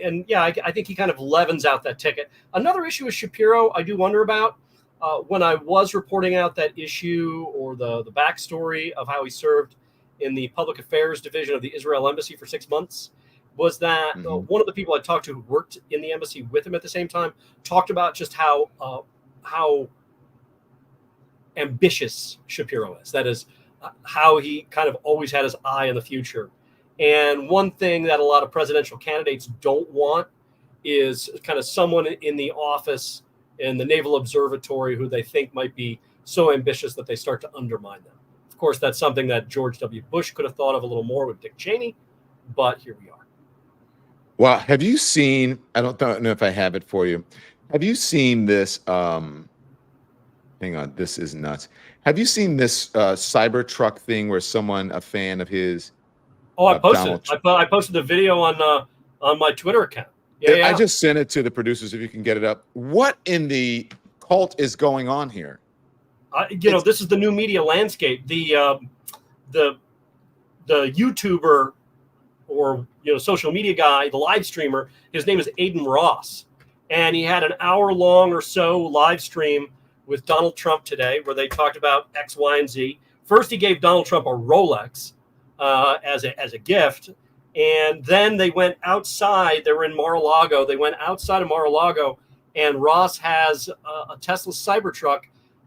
Speaker 3: And yeah, I think he kind of levens out that ticket. Another issue with Shapiro, I do wonder about. When I was reporting out that issue or the backstory of how he served in the public affairs division of the Israel embassy for 6 months, was that one of the people I talked to who worked in the embassy with him at the same time talked about just how ambitious Shapiro is. That is how he kind of always had his eye in the future. And one thing that a lot of presidential candidates don't want is kind of someone in the office in the Naval Observatory who they think might be so ambitious that they start to undermine them. Of course, that's something that George W. Bush could have thought of a little more with Dick Cheney, but here we are.
Speaker 1: Well, have you seen, I don't know if I have it for you. Have you seen this, hang on, this is nuts. Have you seen this Cybertruck thing where someone, a fan of his,
Speaker 3: Oh, I posted it. I posted the video on my Twitter account. Yeah,
Speaker 1: I just sent it to the producers if you can get it up. What in the cult is going on here?
Speaker 3: This is the new media landscape. The YouTuber or social media guy, the live streamer, his name is Aiden Ross, and he had an hour-long or so live stream with Donald Trump today where they talked about X, Y, and Z. First, he gave Donald Trump a Rolex as a gift, and then they went outside. They were in Mar-a-Lago. They went outside of Mar-a-Lago, and Ross has a Tesla Cybertruck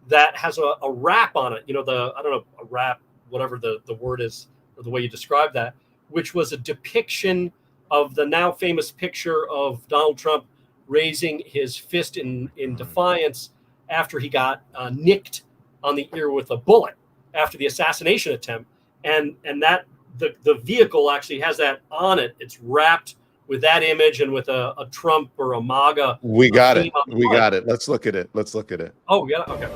Speaker 3: that has a wrap on it. A wrap, whatever the word is, or the way you describe that, which was a depiction of the now famous picture of Donald Trump raising his fist in defiance after he got nicked on the ear with a bullet after the assassination attempt. And that the vehicle actually has that on it. It's wrapped with that image and with a Trump or a MAGA.
Speaker 1: We got it. We got it. Let's look at it. Let's look at it.
Speaker 3: Oh, yeah. Okay.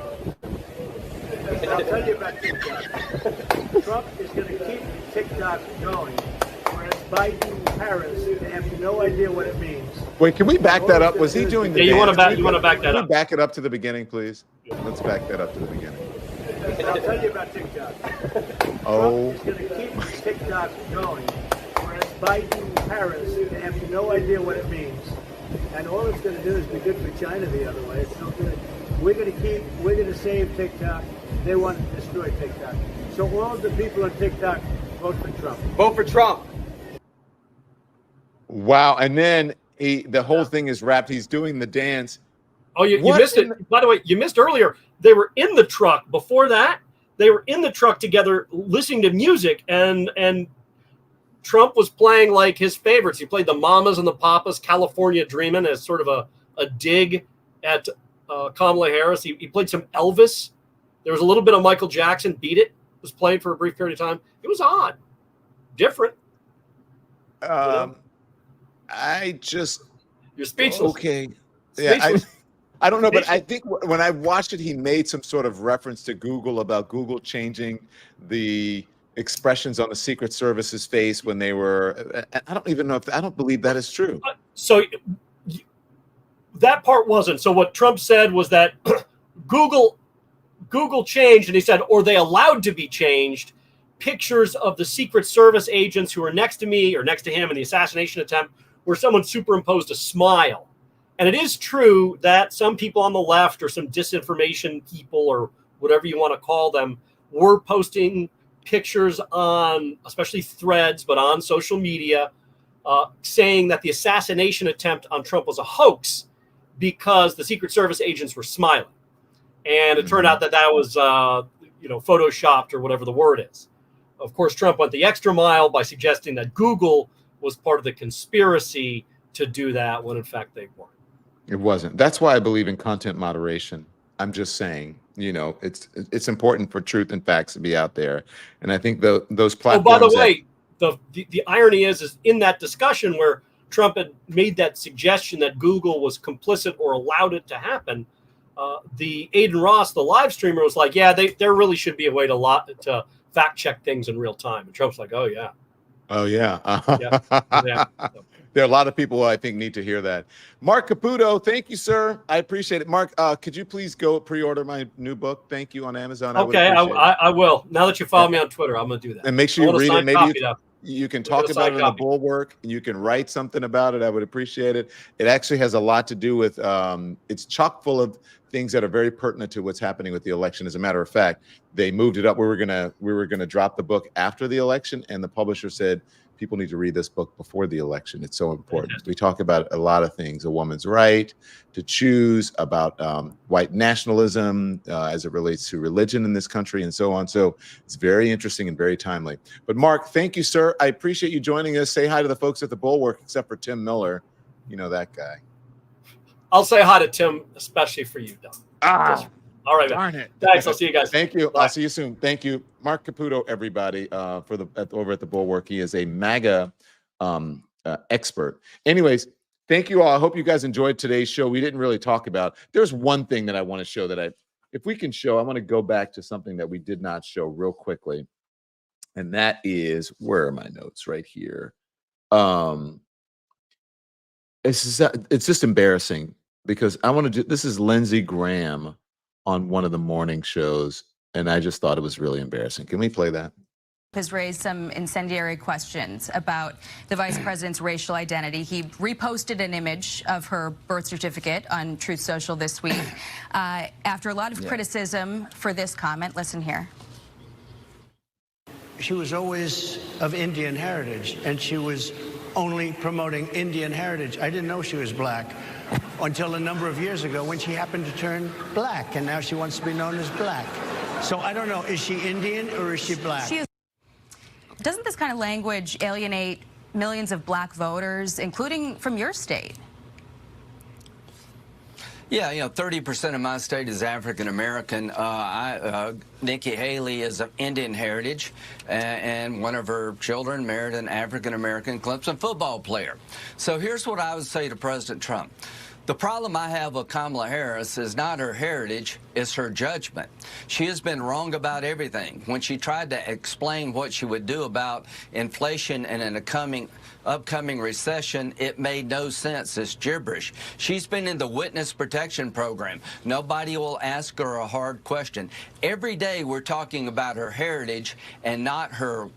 Speaker 13: I'll tell you about TikTok. Trump is going to keep TikTok going, whereas Biden and Harris, they have no idea what it means.
Speaker 1: Wait, can we back that up? Was he doing the?
Speaker 3: Yeah, you want to back that
Speaker 1: up?
Speaker 3: up.
Speaker 1: Back it up to the beginning, please. Let's back that up to the beginning.
Speaker 13: I'll tell you about TikTok.
Speaker 1: Oh.
Speaker 13: Trump is going to keep TikTok going, whereas Biden and Harris, they have no idea what it means. And all it's going to do is be good for China the other way. It's no good. We're going to save TikTok. They want to destroy TikTok. So all of the people on TikTok, vote for Trump.
Speaker 3: Vote for Trump.
Speaker 1: Wow. And then the whole thing is wrapped. He's doing the dance.
Speaker 3: Oh, you missed it. By the way, you missed earlier. They were in the truck. Before that, they were in the truck together listening to music, and Trump was playing like his favorites. He played the Mamas and the Papas, California Dreamin' as sort of a dig at Kamala Harris. He played some Elvis. There was a little bit of Michael Jackson. Beat It was played for a brief period of time. It was odd. Different. You're speechless.
Speaker 1: Okay.
Speaker 3: Speechless.
Speaker 1: Yeah, I don't know, but I think when I watched it, he made some sort of reference to Google about Google changing the expressions on the Secret Service's face when they were. I don't even know I don't believe that is true.
Speaker 3: So that part wasn't. So what Trump said was that Google changed, and he said, or they allowed to be changed, pictures of the Secret Service agents who were next to me or next to him in the assassination attempt where someone superimposed a smile. And it is true that some people on the left or some disinformation people or whatever you want to call them were posting pictures on, especially threads, but on social media, saying that the assassination attempt on Trump was a hoax because the Secret Service agents were smiling. And it turned out that was, photoshopped or whatever the word is. Of course, Trump went the extra mile by suggesting that Google was part of the conspiracy to do that when in fact they weren't.
Speaker 1: It wasn't. That's why I believe in content moderation. I'm just saying, it's important for truth and facts to be out there. And I think those platforms.
Speaker 3: Oh, by the way, the irony is in that discussion where Trump had made that suggestion that Google was complicit or allowed it to happen, the Aiden Ross, the live streamer, was like, yeah, there really should be a way to fact check things in real time. And Trump's like, oh, yeah.
Speaker 1: Oh, yeah.
Speaker 3: Yeah.
Speaker 1: There are a lot of people who I think need to hear that. Marc Caputo, thank you, sir. I appreciate it. Marc, could you please go pre-order my new book? Thank you on Amazon.
Speaker 3: Okay, I will. Now that you follow me on Twitter, I'm going to do that.
Speaker 1: And make sure you read it. Maybe you can talk about it in the Bulwark, and you can write something about it. I would appreciate it. It actually has a lot to do with, it's chock full of things that are very pertinent to what's happening with the election. As a matter of fact, they moved it up. We were gonna drop the book after the election, and the publisher said people need to read this book before the election. It's so important. We talk about a lot of things: a woman's right to choose, about white nationalism as it relates to religion in this country, and so on. So it's very interesting and very timely. But Mark, thank you, sir. I appreciate you joining us. Say hi to the folks at the Bulwark, except for Tim Miller. You know that guy.
Speaker 3: I'll say hi to Tim, especially for you, Don. All right,
Speaker 1: darn it.
Speaker 3: Thanks. I'll see you guys.
Speaker 1: Thank you.
Speaker 3: Bye.
Speaker 1: I'll see you soon. Thank you, Marc Caputo, everybody, over at the Bulwark. He is a MAGA expert. Anyways, thank you all. I hope you guys enjoyed today's show. We didn't really talk about. There's one thing that I want to show if we can show. I want to go back to something that we did not show real quickly, and that is, where are my notes? Right here. It's just embarrassing because I want to do. This is Lindsey Graham on one of the morning shows, and I just thought it was really embarrassing. Can we play that?
Speaker 14: Has raised some incendiary questions about the vice president's racial identity. He reposted an image of her birth certificate on Truth Social this week after a lot of criticism for this comment. Listen here.
Speaker 13: She was always of Indian heritage, and she was only promoting Indian heritage. I didn't know she was black until a number of years ago when she happened to turn black, and now she wants to be known as black. So I don't know, is she Indian or is she black?
Speaker 14: Doesn't this kind of language alienate millions of black voters, including from your state?
Speaker 15: Yeah, 30% of my state is African American. Nikki Haley is of Indian heritage, and one of her children married an African American Clemson football player. So here's what I would say to President Trump. The problem I have with Kamala Harris is not her heritage, it's her judgment. She has been wrong about everything. When she tried to explain what she would do about inflation and an upcoming recession, it made no sense. It's gibberish. She's been in the witness protection program. Nobody will ask her a hard question. Every day we're talking about her heritage and not her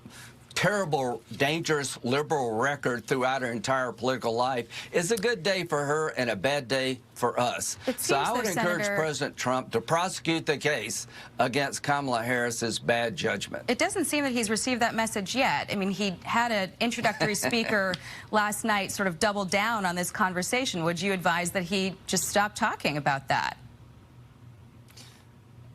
Speaker 15: terrible, dangerous liberal record throughout her entire political life. Is a good day for her and a bad day for us. So I would encourage President Trump to prosecute the case against Kamala Harris's bad judgment.
Speaker 14: It doesn't seem that he's received that message yet. I mean, he had an introductory speaker last night sort of double down on this conversation. Would you advise that he just stop talking about that?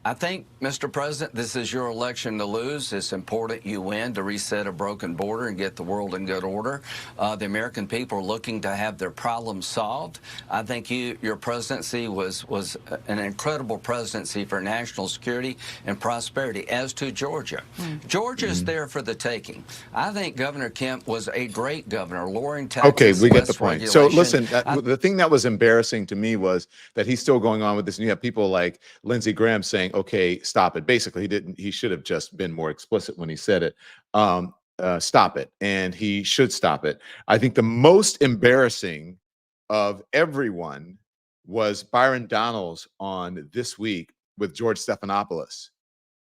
Speaker 15: I think, Mr. President, this is your election to lose. It's important you win to reset a broken border and get the world in good order. The American people are looking to have their problems solved. I think your presidency was an incredible presidency for national security and prosperity, as to Georgia. Georgia is there for the taking. I think Governor Kemp was a great governor, lowering taxes.
Speaker 1: Okay, we get the point. So listen, the thing that was embarrassing to me was that he's still going on with this, and you have people like Lindsey Graham saying, okay, stop it. Basically, he should have just been more explicit when he said it. Stop it. And he should stop it. I think the most embarrassing of everyone was Byron Donalds on This Week with George Stephanopoulos,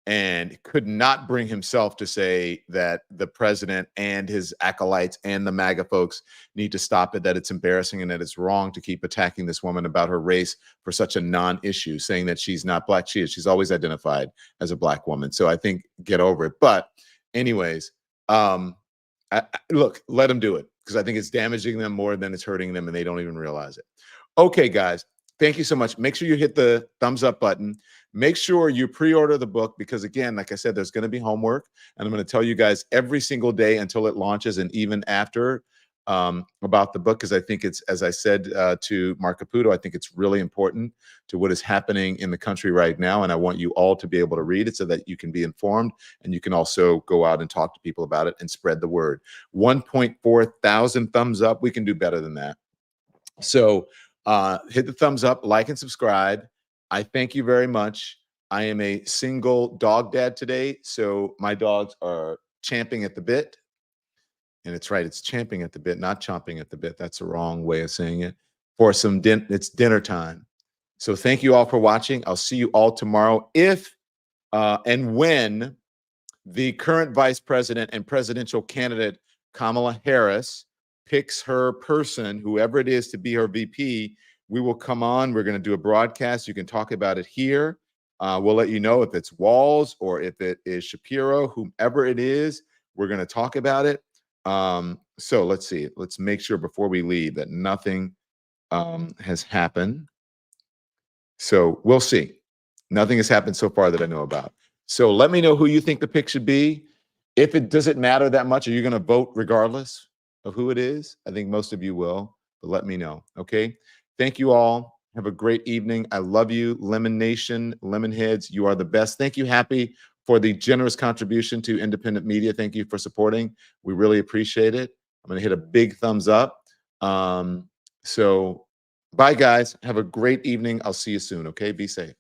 Speaker 1: and could not bring himself to say that the president and his acolytes and the MAGA folks need to stop it, that it's embarrassing and that it's wrong to keep attacking this woman about her race for such a non-issue, saying that she's not black. She is. She's always identified as a black woman. So I think get over it. But anyways, look, let them do it, because I think it's damaging them more than it's hurting them, and they don't even realize it. Okay, guys. Thank you so much. Make sure you hit the thumbs up button. Make sure you pre-order the book, because again, like I said, there's going to be homework, and I'm going to tell you guys every single day until it launches, and even after, about the book, because I think it's, as I said to Marc Caputo, I think it's really important to what is happening in the country right now, and I want you all to be able to read it so that you can be informed, and you can also go out and talk to people about it and spread the word. 1.4 thousand thumbs up. We can do better than that. So hit the thumbs up, like and subscribe. I thank you very much. I am a single dog dad today, so my dogs are champing at the bit. And it's right, it's champing at the bit, not chomping at the bit. That's the wrong way of saying it. For some it's dinner time. So thank you all for watching. I'll see you all tomorrow. If and when the current vice president and presidential candidate Kamala Harris picks her person, whoever it is, to be her VP, we will come on. We're going to do a broadcast. You can talk about it here. We'll let you know if it's Walls or if it is Shapiro, whomever it is. We're going to talk about it. So let's see. Let's make sure before we leave that nothing has happened. So we'll see. Nothing has happened so far that I know about. So let me know who you think the pick should be. If it doesn't matter that much, are you going to vote regardless of who it is? I think most of you will, but let me know. Okay. Thank you all. Have a great evening. I love you, Lemon Nation, Lemonheads. You are the best. Thank you, Happy, for the generous contribution to independent media. Thank you for supporting. We really appreciate it. I'm going to hit a big thumbs up. So bye, guys. Have a great evening. I'll see you soon. Okay. Be safe.